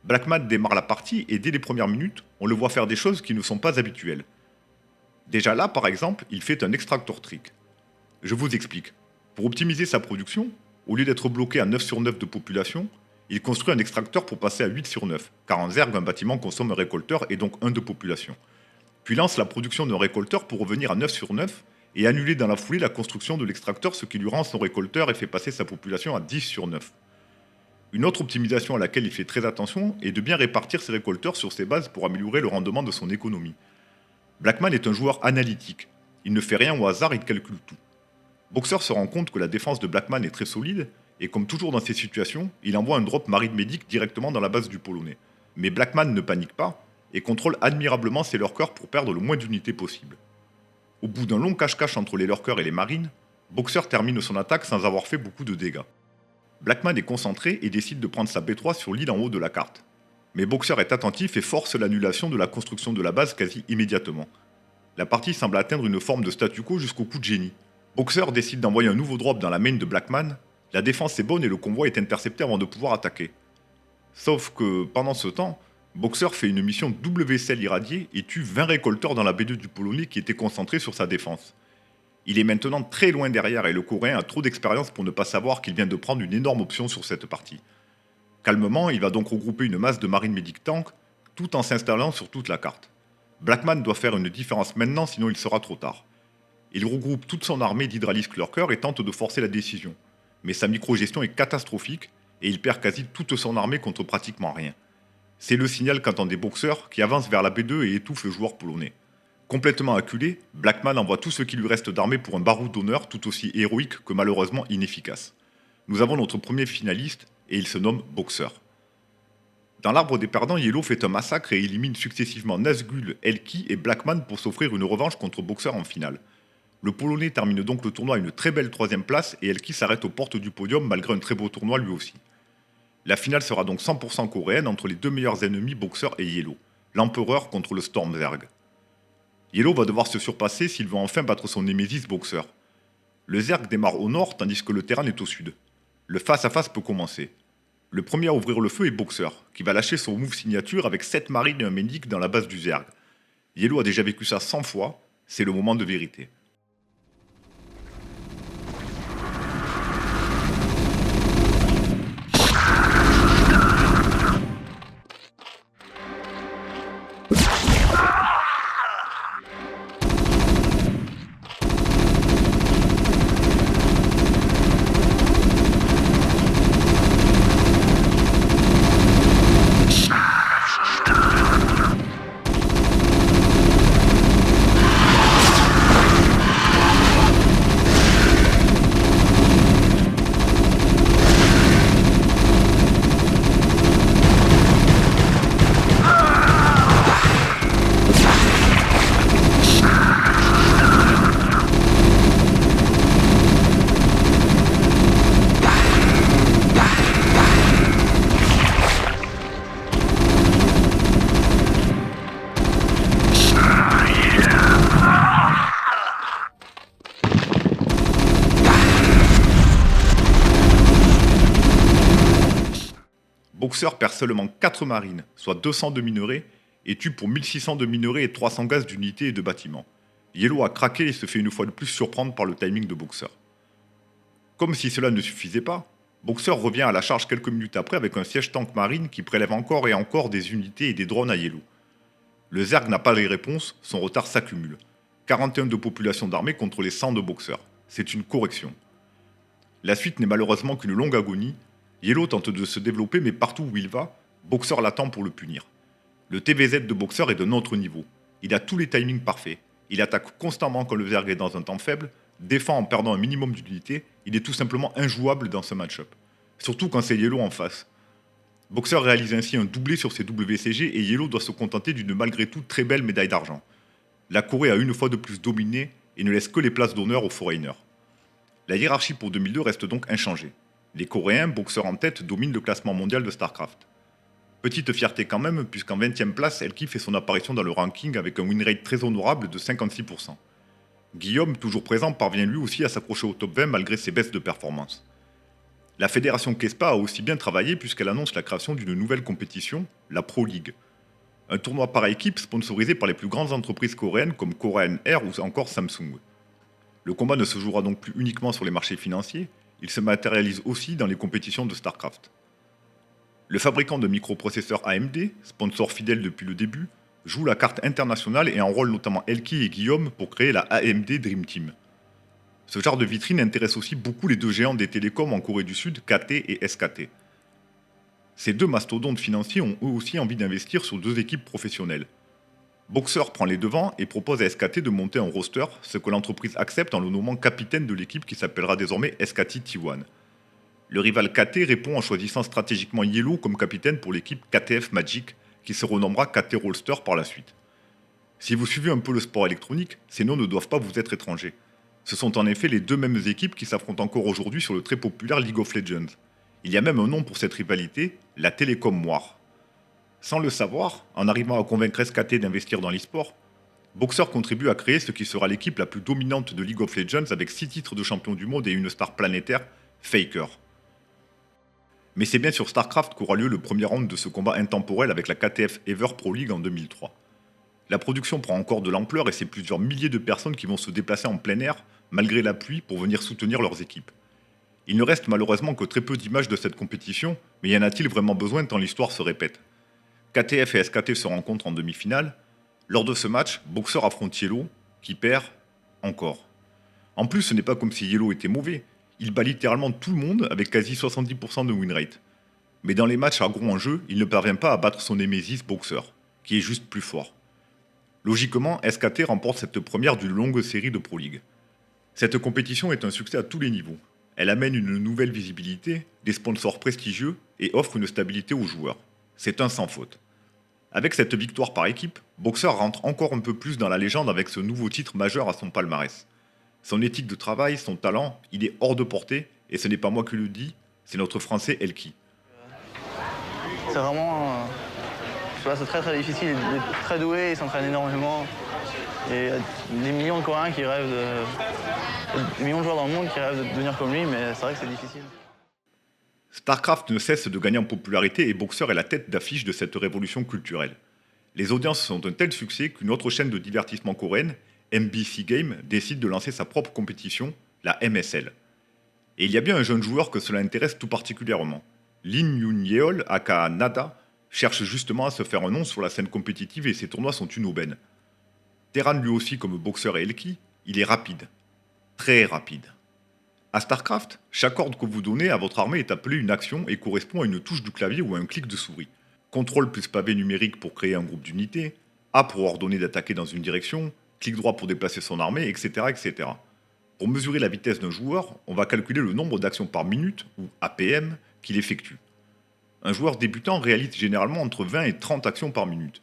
[SPEAKER 1] Blackman démarre la partie et dès les premières minutes, on le voit faire des choses qui ne sont pas habituelles. Déjà là, par exemple, il fait un extractor trick. Je vous explique. Pour optimiser sa production, au lieu d'être bloqué à 9 sur 9 de population, il construit un extracteur pour passer à 8 sur 9, car en Zerg, un bâtiment consomme un récolteur et donc 1 de population. Puis lance la production d'un récolteur pour revenir à 9 sur 9 et annuler dans la foulée la construction de l'extracteur, ce qui lui rend son récolteur et fait passer sa population à 10 sur 9. Une autre optimisation à laquelle il fait très attention est de bien répartir ses récolteurs sur ses bases pour améliorer le rendement de son économie. Blackman est un joueur analytique. Il ne fait rien au hasard, il calcule tout. Boxer se rend compte que la défense de Blackman est très solide, et comme toujours dans ces situations, il envoie un drop marine médic directement dans la base du Polonais. Mais Blackman ne panique pas, et contrôle admirablement ses lurkers pour perdre le moins d'unités possible. Au bout d'un long cache-cache entre les lurkers et les marines, Boxer termine son attaque sans avoir fait beaucoup de dégâts. Blackman est concentré et décide de prendre sa B3 sur l'île en haut de la carte. Mais Boxer est attentif et force l'annulation de la construction de la base quasi immédiatement. La partie semble atteindre une forme de statu quo jusqu'au coup de génie. Boxer décide d'envoyer un nouveau drop dans la main de Blackman, la défense est bonne et le convoi est intercepté avant de pouvoir attaquer. Sauf que, pendant ce temps, Boxer fait une mission double vaisselle irradiée et tue 20 récolteurs dans la B2 du Polonais qui était concentré sur sa défense. Il est maintenant très loin derrière et le Coréen a trop d'expérience pour ne pas savoir qu'il vient de prendre une énorme option sur cette partie. Calmement, il va donc regrouper une masse de marine médic tank tout en s'installant sur toute la carte. Blackman doit faire une différence maintenant sinon il sera trop tard. Il regroupe toute son armée d'Hydralisk Lurker et tente de forcer la décision. Mais sa micro-gestion est catastrophique et il perd quasi toute son armée contre pratiquement rien. C'est le signal qu'entend des boxeurs qui avancent vers la B2 et étouffent le joueur polonais. Complètement acculé, Blackman envoie tout ce qui lui reste d'armée pour un baroud d'honneur tout aussi héroïque que malheureusement inefficace. Nous avons notre premier finaliste et il se nomme Boxer. Dans l'arbre des perdants, Yellow fait un massacre et élimine successivement Nazgul, Elki et Blackman pour s'offrir une revanche contre Boxer en finale. Le Polonais termine donc le tournoi à une très belle 3ème place et Elki s'arrête aux portes du podium malgré un très beau tournoi lui aussi. La finale sera donc 100% coréenne entre les deux meilleurs ennemis Boxer et Yellow. l'Empereur contre le Stormzerg. Yellow va devoir se surpasser s'il veut enfin battre son némésis Boxer. Le Zerg démarre au nord tandis que le terrain est au sud. Le face-à-face peut commencer. Le premier à ouvrir le feu est Boxer, qui va lâcher son move signature avec 7 marines et un Mendic dans la base du Zerg. Yellow a déjà vécu ça 100 fois, c'est le moment de vérité. Boxer perd seulement 4 marines, soit 200 de minerais, et tue pour 1600 de minerais et 300 gaz d'unités et de bâtiments. Yellow a craqué et se fait une fois de plus surprendre par le timing de Boxer. Comme si cela ne suffisait pas, Boxer revient à la charge quelques minutes après avec un siège tank marine qui prélève encore et encore des unités et des drones à Yellow. Le Zerg n'a pas les réponses, son retard s'accumule. 41 de population d'armée contre les 100 de Boxer. C'est une correction. La suite n'est malheureusement qu'une longue agonie. Yellow tente de se développer mais partout où il va, Boxer l'attend pour le punir. Le TVZ de Boxer est d'un autre niveau. Il a tous les timings parfaits. Il attaque constamment quand le Zerg est dans un temps faible, défend en perdant un minimum d'unités, il est tout simplement injouable dans ce match-up. Surtout quand c'est Yellow en face. Boxer réalise ainsi un doublé sur ses WCG et Yellow doit se contenter d'une malgré tout très belle médaille d'argent. La Corée a une fois de plus dominé et ne laisse que les places d'honneur aux Foreigners. La hiérarchie pour 2002 reste donc inchangée. Les Coréens, Boxer en tête, dominent le classement mondial de StarCraft. Petite fierté quand même, puisqu'en 20e place, Elki fait son apparition dans le ranking avec un win rate très honorable de 56%. Guillaume, toujours présent, parvient lui aussi à s'accrocher au top 20 malgré ses baisses de performance. La fédération Kespa a aussi bien travaillé puisqu'elle annonce la création d'une nouvelle compétition, la Pro League. Un tournoi par équipe sponsorisé par les plus grandes entreprises coréennes comme Korean Air ou encore Samsung. Le combat ne se jouera donc plus uniquement sur les marchés financiers, il se matérialise aussi dans les compétitions de StarCraft. Le fabricant de microprocesseurs AMD, sponsor fidèle depuis le début, joue la carte internationale et enrôle notamment Elki et Guillaume pour créer la AMD Dream Team. Ce genre de vitrine intéresse aussi beaucoup les deux géants des télécoms en Corée du Sud, KT et SKT. Ces deux mastodontes financiers ont eux aussi envie d'investir sur deux équipes professionnelles. Boxer prend les devants et propose à SKT de monter un roster, ce que l'entreprise accepte en le nommant capitaine de l'équipe qui s'appellera désormais SKT T1. Le rival KT répond en choisissant stratégiquement Yellow comme capitaine pour l'équipe KTF Magic, qui se renommera KT Rolster par la suite. Si vous suivez un peu le sport électronique, ces noms ne doivent pas vous être étrangers. Ce sont en effet les deux mêmes équipes qui s'affrontent encore aujourd'hui sur le très populaire League of Legends. Il y a même un nom pour cette rivalité, la Télécom War. Sans le savoir, en arrivant à convaincre SKT d'investir dans l'e-sport, Boxer contribue à créer ce qui sera l'équipe la plus dominante de League of Legends avec 6 titres de champion du monde et une star planétaire, Faker. Mais c'est bien sur StarCraft qu'aura lieu le premier round de ce combat intemporel avec la KTF Ever Pro League en 2003. La production prend encore de l'ampleur et c'est plusieurs milliers de personnes qui vont se déplacer en plein air, malgré la pluie, pour venir soutenir leurs équipes. Il ne reste malheureusement que très peu d'images de cette compétition, mais y en a-t-il vraiment besoin tant l'histoire se répète? KTF et SKT se rencontrent en demi-finale. Lors de ce match, Boxer affronte Yellow, qui perd encore. En plus, ce n'est pas comme si Yellow était mauvais. Il bat littéralement tout le monde avec quasi 70% de win rate. Mais dans les matchs à gros enjeux, il ne parvient pas à battre son némésis Boxer, qui est juste plus fort. Logiquement, SKT remporte cette première d'une longue série de Pro League. Cette compétition est un succès à tous les niveaux. Elle amène une nouvelle visibilité, des sponsors prestigieux et offre une stabilité aux joueurs. C'est un sans faute. Avec cette victoire par équipe, Boxer rentre encore un peu plus dans la légende avec ce nouveau titre majeur à son palmarès. Son éthique de travail, son talent, il est hors de portée, et ce n'est pas moi qui le dis, c'est notre français Elki.
[SPEAKER 13] C'est vraiment Là, c'est très très difficile. Il est très doué, il s'entraîne énormément. Et il y a des millions de Coréens qui rêvent des millions de joueurs dans le monde qui rêvent de devenir comme lui, mais c'est vrai que c'est difficile.
[SPEAKER 1] StarCraft ne cesse de gagner en popularité et Boxer est la tête d'affiche de cette révolution culturelle. Les audiences sont d'un tel succès qu'une autre chaîne de divertissement coréenne, MBC Game, décide de lancer sa propre compétition, la MSL. Et il y a bien un jeune joueur que cela intéresse tout particulièrement. Lin Yoon-yeol, aka Nada, cherche justement à se faire un nom sur la scène compétitive et ses tournois sont une aubaine. Terran lui aussi comme Boxer et Elki, il est rapide. Très rapide. À StarCraft, chaque ordre que vous donnez à votre armée est appelé une action et correspond à une touche du clavier ou à un clic de souris. CTRL plus pavé numérique pour créer un groupe d'unités, A pour ordonner d'attaquer dans une direction, clic droit pour déplacer son armée, etc. etc. Pour mesurer la vitesse d'un joueur, on va calculer le nombre d'actions par minute, ou APM, qu'il effectue. Un joueur débutant réalise généralement entre 20 et 30 actions par minute.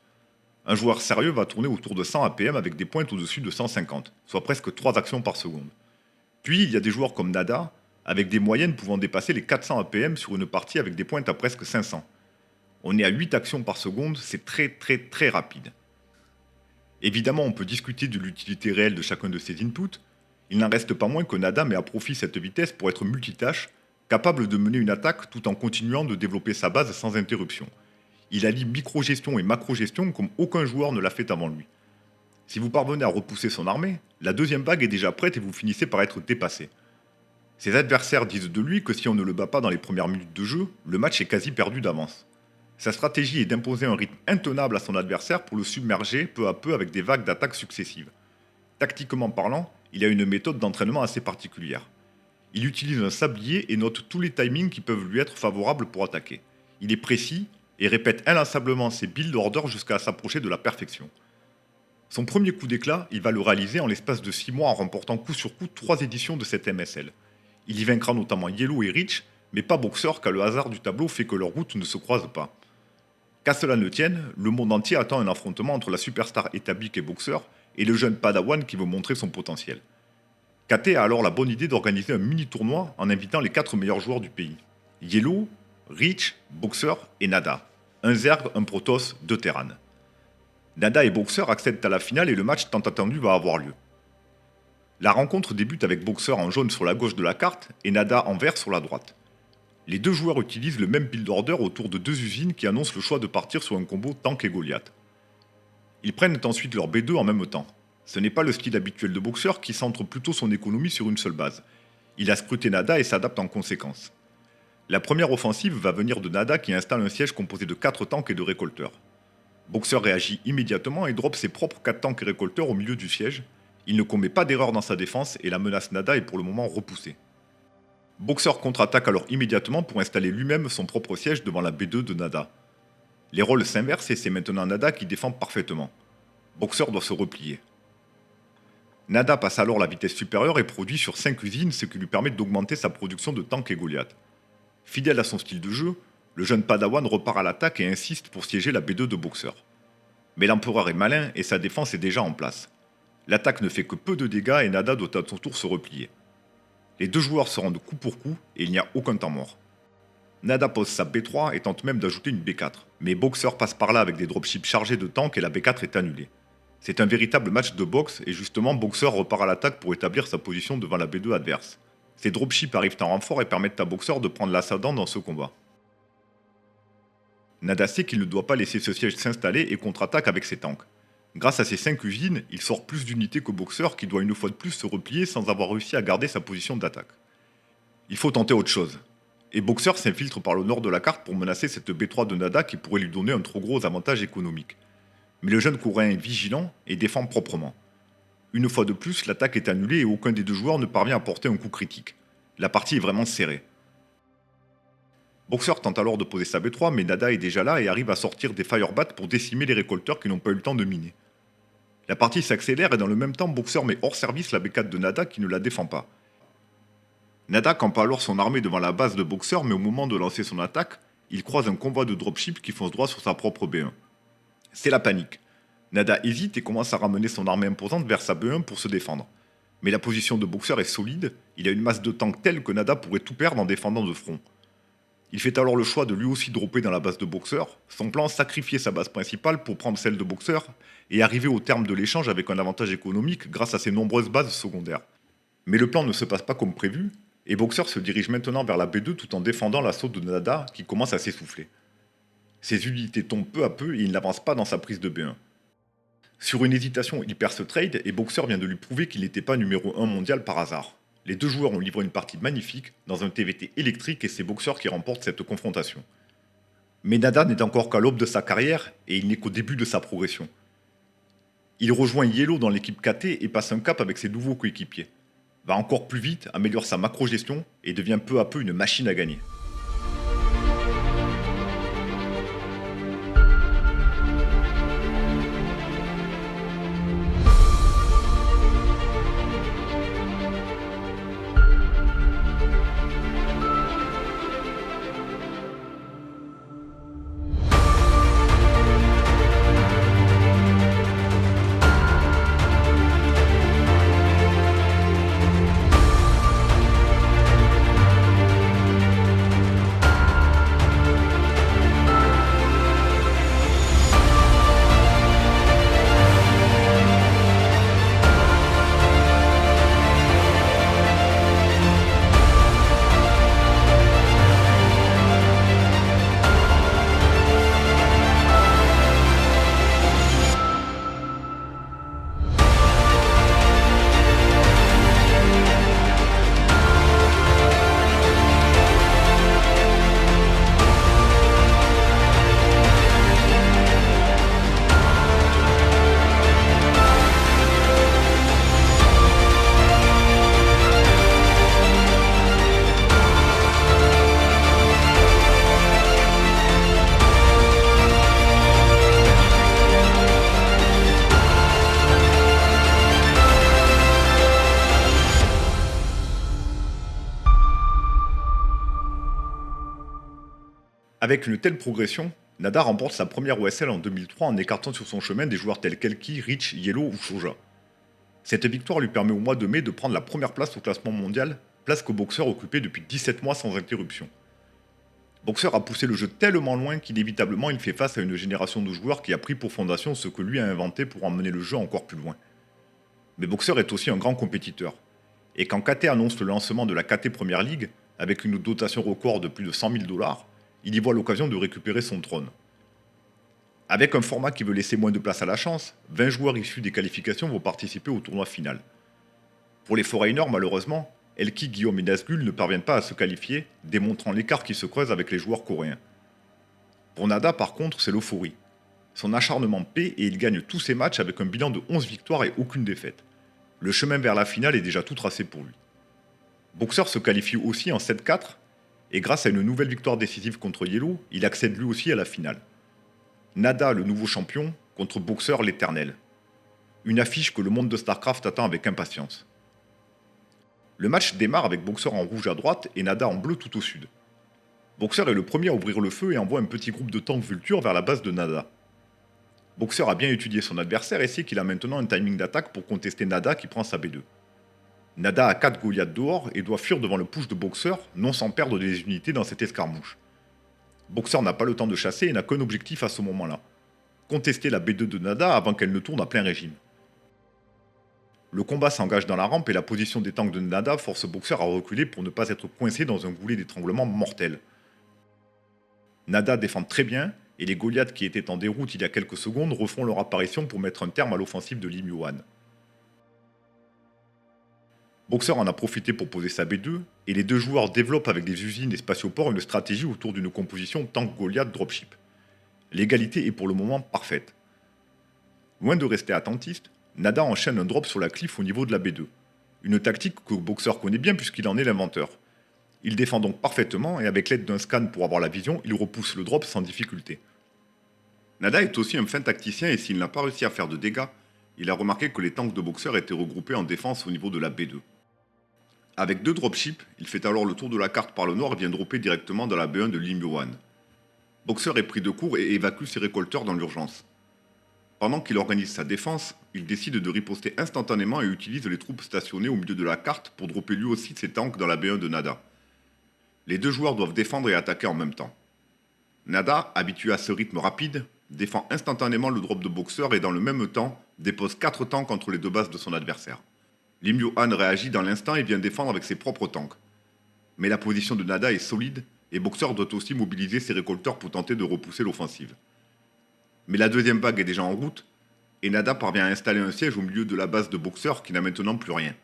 [SPEAKER 1] Un joueur sérieux va tourner autour de 100 APM avec des pointes au-dessus de 150, soit presque 3 actions par seconde. Puis il y a des joueurs comme Nada, avec des moyennes pouvant dépasser les 400 APM sur une partie avec des pointes à presque 500. On est à 8 actions par seconde, c'est très très très rapide. Évidemment, on peut discuter de l'utilité réelle de chacun de ces inputs. Il n'en reste pas moins que Nada met à profit cette vitesse pour être multitâche, capable de mener une attaque tout en continuant de développer sa base sans interruption. Il allie micro-gestion et macro-gestion comme aucun joueur ne l'a fait avant lui. Si vous parvenez à repousser son armée, la deuxième vague est déjà prête et vous finissez par être dépassé. Ses adversaires disent de lui que si on ne le bat pas dans les premières minutes de jeu, le match est quasi perdu d'avance. Sa stratégie est d'imposer un rythme intenable à son adversaire pour le submerger peu à peu avec des vagues d'attaques successives. Tactiquement parlant, il a une méthode d'entraînement assez particulière. Il utilise un sablier et note tous les timings qui peuvent lui être favorables pour attaquer. Il est précis et répète inlassablement ses build orders jusqu'à s'approcher de la perfection. Son premier coup d'éclat, il va le réaliser en l'espace de 6 mois en remportant coup sur coup 3 éditions de cette MSL. Il y vaincra notamment Yellow et Rich, mais pas Boxer car le hasard du tableau fait que leurs routes ne se croisent pas. Qu'à cela ne tienne, le monde entier attend un affrontement entre la superstar établie qu'est Boxer et le jeune Padawan qui veut montrer son potentiel. KT a alors la bonne idée d'organiser un mini-tournoi en invitant les 4 meilleurs joueurs du pays. Yellow, Rich, Boxer et Nada. Un Zerg, un Protoss, 2 Terran. Nada et Boxer accèdent à la finale et le match tant attendu va avoir lieu. La rencontre débute avec Boxer en jaune sur la gauche de la carte et Nada en vert sur la droite. Les deux joueurs utilisent le même build order autour de 2 usines qui annoncent le choix de partir sur un combo tank et Goliath. Ils prennent ensuite leur B2 en même temps. Ce n'est pas le style habituel de Boxer qui centre plutôt son économie sur une seule base. Il a scruté Nada et s'adapte en conséquence. La première offensive va venir de Nada qui installe un siège composé de 4 tanks et de récolteurs. Boxer réagit immédiatement et drop ses propres 4 tanks et récolteurs au milieu du siège. Il ne commet pas d'erreur dans sa défense et la menace Nada est pour le moment repoussée. Boxer contre-attaque alors immédiatement pour installer lui-même son propre siège devant la B2 de Nada. Les rôles s'inversent et c'est maintenant Nada qui défend parfaitement. Boxer doit se replier. Nada passe alors la vitesse supérieure et produit sur 5 usines, ce qui lui permet d'augmenter sa production de tanks et Goliath. Fidèle à son style de jeu, le jeune Padawan repart à l'attaque et insiste pour siéger la B2 de Boxer. Mais l'empereur est malin et sa défense est déjà en place. L'attaque ne fait que peu de dégâts et Nada doit à son tour se replier. Les deux joueurs se rendent coup pour coup et il n'y a aucun temps mort. Nada pose sa B3 et tente même d'ajouter une B4, mais Boxer passe par là avec des dropships chargés de tanks et la B4 est annulée. C'est un véritable match de boxe et justement Boxer repart à l'attaque pour établir sa position devant la B2 adverse. Ces dropships arrivent en renfort et permettent à Boxer de prendre l'ascendant dans ce combat. Nada sait qu'il ne doit pas laisser ce siège s'installer et contre-attaque avec ses tanks. Grâce à ses 5 usines, il sort plus d'unités que Boxer qui doit une fois de plus se replier sans avoir réussi à garder sa position d'attaque. Il faut tenter autre chose. Et Boxer s'infiltre par le nord de la carte pour menacer cette B3 de Nada qui pourrait lui donner un trop gros avantage économique. Mais le jeune Coréen est vigilant et défend proprement. Une fois de plus, l'attaque est annulée et aucun des deux joueurs ne parvient à porter un coup critique. La partie est vraiment serrée. Boxer tente alors de poser sa B3, mais Nada est déjà là et arrive à sortir des Firebats pour décimer les récolteurs qui n'ont pas eu le temps de miner. La partie s'accélère et dans le même temps, Boxer met hors service la B4 de Nada qui ne la défend pas. Nada campe alors son armée devant la base de Boxer, mais au moment de lancer son attaque, il croise un convoi de dropships qui fonce droit sur sa propre B1. C'est la panique. Nada hésite et commence à ramener son armée imposante vers sa B1 pour se défendre. Mais la position de Boxer est solide, il a une masse de tanks telle que Nada pourrait tout perdre en défendant de front. Il fait alors le choix de lui aussi dropper dans la base de Boxer. Son plan, sacrifier sa base principale pour prendre celle de Boxer et arriver au terme de l'échange avec un avantage économique grâce à ses nombreuses bases secondaires. Mais le plan ne se passe pas comme prévu, et Boxer se dirige maintenant vers la B2 tout en défendant l'assaut de Nada qui commence à s'essouffler. Ses unités tombent peu à peu et il n'avance pas dans sa prise de B1. Sur une hésitation, il perd ce trade et Boxer vient de lui prouver qu'il n'était pas numéro 1 mondial par hasard. Les deux joueurs ont livré une partie magnifique dans un TVT électrique et c'est Boxer qui remporte cette confrontation. Mais Nada n'est encore qu'à l'aube de sa carrière et il n'est qu'au début de sa progression. Il rejoint Yellow dans l'équipe KT et passe un cap avec ses nouveaux coéquipiers. Va encore plus vite, améliore sa macro-gestion et devient peu à peu une machine à gagner. Avec une telle progression, Nada remporte sa première OSL en 2003 en écartant sur son chemin des joueurs tels qu'Elki, Rich, Yellow ou Shoja. Cette victoire lui permet au mois de mai de prendre la première place au classement mondial, place que Boxer occupait depuis 17 mois sans interruption. Boxer a poussé le jeu tellement loin qu'inévitablement il fait face à une génération de joueurs qui a pris pour fondation ce que lui a inventé pour emmener le jeu encore plus loin. Mais Boxer est aussi un grand compétiteur. Et quand KT annonce le lancement de la KT Premier League, avec une dotation record de plus de 100 000 $, il y voit l'occasion de récupérer son trône. Avec un format qui veut laisser moins de place à la chance, 20 joueurs issus des qualifications vont participer au tournoi final. Pour les Foreigners, malheureusement, Elki, Guillaume et Nazgul ne parviennent pas à se qualifier, démontrant l'écart qui se creuse avec les joueurs coréens. Pour Nada, par contre, c'est l'euphorie. Son acharnement paie et il gagne tous ses matchs avec un bilan de 11 victoires et aucune défaite. Le chemin vers la finale est déjà tout tracé pour lui. Boxer se qualifie aussi en 7-4, et grâce à une nouvelle victoire décisive contre Yellow, il accède lui aussi à la finale. Nada, le nouveau champion, contre Boxer, l'éternel. Une affiche que le monde de StarCraft attend avec impatience. Le match démarre avec Boxer en rouge à droite et Nada en bleu tout au sud. Boxer est le premier à ouvrir le feu et envoie un petit groupe de tanks Vulture vers la base de Nada. Boxer a bien étudié son adversaire et sait qu'il a maintenant un timing d'attaque pour contester Nada qui prend sa B2. Nada a 4 Goliaths dehors et doit fuir devant le push de Boxer, non sans perdre des unités dans cette escarmouche. Boxer n'a pas le temps de chasser et n'a qu'un objectif à ce moment-là. Contester la B2 de Nada avant qu'elle ne tourne à plein régime. Le combat s'engage dans la rampe et la position des tanks de Nada force Boxer à reculer pour ne pas être coincé dans un goulet d'étranglement mortel. Nada défend très bien et les Goliaths qui étaient en déroute il y a quelques secondes refont leur apparition pour mettre un terme à l'offensive de Lim Yohan. Boxer en a profité pour poser sa B2, et les deux joueurs développent avec des usines et spatioports une stratégie autour d'une composition tank Goliath dropship. L'égalité est pour le moment parfaite. Loin de rester attentiste, Nada enchaîne un drop sur la cliff au niveau de la B2. Une tactique que Boxer connaît bien puisqu'il en est l'inventeur. Il défend donc parfaitement et avec l'aide d'un scan pour avoir la vision, il repousse le drop sans difficulté. Nada est aussi un fin tacticien et s'il n'a pas réussi à faire de dégâts, il a remarqué que les tanks de Boxer étaient regroupés en défense au niveau de la B2. Avec 2 dropships, il fait alors le tour de la carte par le nord et vient dropper directement dans la B1 de Lim Yohan. Boxer est pris de court et évacue ses récolteurs dans l'urgence. Pendant qu'il organise sa défense, il décide de riposter instantanément et utilise les troupes stationnées au milieu de la carte pour dropper lui aussi ses tanks dans la B1 de Nada. Les deux joueurs doivent défendre et attaquer en même temps. Nada, habitué à ce rythme rapide, défend instantanément le drop de boxeur et dans le même temps dépose 4 tanks contre les deux bases de son adversaire. Lim Yo-han réagit dans l'instant et vient défendre avec ses propres tanks. Mais la position de Nada est solide et Boxer doit aussi mobiliser ses récolteurs pour tenter de repousser l'offensive. Mais la deuxième vague est déjà en route et Nada parvient à installer un siège au milieu de la base de Boxer qui n'a maintenant plus rien.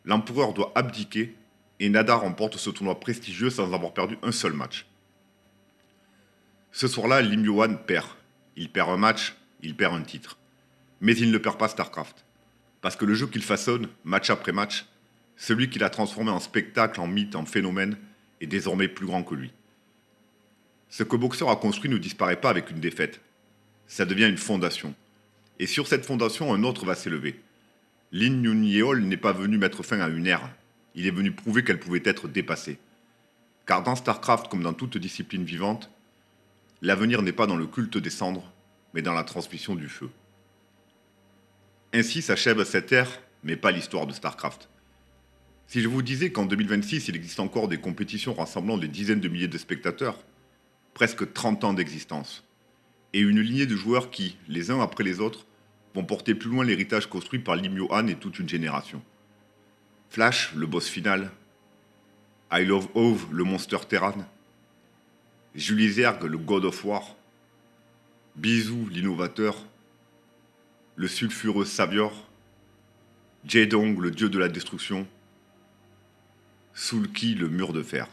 [SPEAKER 1] L'empereur doit abdiquer et Nada remporte ce tournoi prestigieux sans avoir perdu un seul match. Ce soir-là, Lim Yo-han perd. Il perd un match, il perd un titre. Mais il ne perd pas StarCraft. Parce que le jeu qu'il façonne, match après match, celui qu'il a transformé en spectacle, en mythe, en phénomène, est désormais plus grand que lui. Ce que Boxer a construit ne disparaît pas avec une défaite. Ça devient une fondation. Et sur cette fondation, un autre va s'élever. Lin Yun-Yeol n'est pas venu mettre fin à une ère. Il est venu prouver qu'elle pouvait être dépassée. Car dans StarCraft, comme dans toute discipline vivante, l'avenir n'est pas dans le culte des cendres, mais dans la transmission du feu. Ainsi s'achève cette ère, mais pas l'histoire de StarCraft. Si je vous disais qu'en 2026, il existe encore des compétitions rassemblant des dizaines de milliers de spectateurs, presque 30 ans d'existence, et une lignée de joueurs qui, les uns après les autres, vont porter plus loin l'héritage construit par Lim Yo-han et toute une génération. Flash, le boss final, I Love Ove, le monster Terran, Julie Zerg, le God of War, Bizou, l'innovateur, le sulfureux Savior, Jedong, le dieu de la destruction, Sulky, le mur de fer.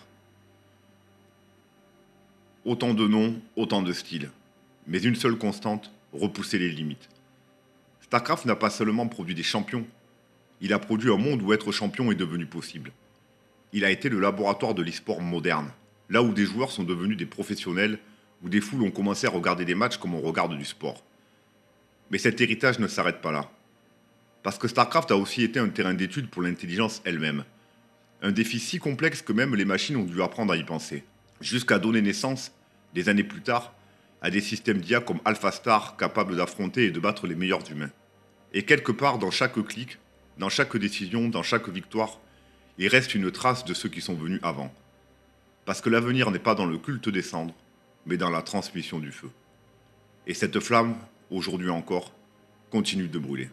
[SPEAKER 1] Autant de noms, autant de styles, mais une seule constante, repousser les limites. StarCraft n'a pas seulement produit des champions, il a produit un monde où être champion est devenu possible. Il a été le laboratoire de l'e-sport moderne, là où des joueurs sont devenus des professionnels, où des foules ont commencé à regarder des matchs comme on regarde du sport. Mais cet héritage ne s'arrête pas là. Parce que StarCraft a aussi été un terrain d'étude pour l'intelligence elle-même. Un défi si complexe que même les machines ont dû apprendre à y penser. Jusqu'à donner naissance, des années plus tard, à des systèmes d'IA comme AlphaStar capables d'affronter et de battre les meilleurs humains. Et quelque part dans chaque clic, dans chaque décision, dans chaque victoire, il reste une trace de ceux qui sont venus avant. Parce que l'avenir n'est pas dans le culte des cendres, mais dans la transmission du feu. Et cette flamme, aujourd'hui encore, continue de brûler.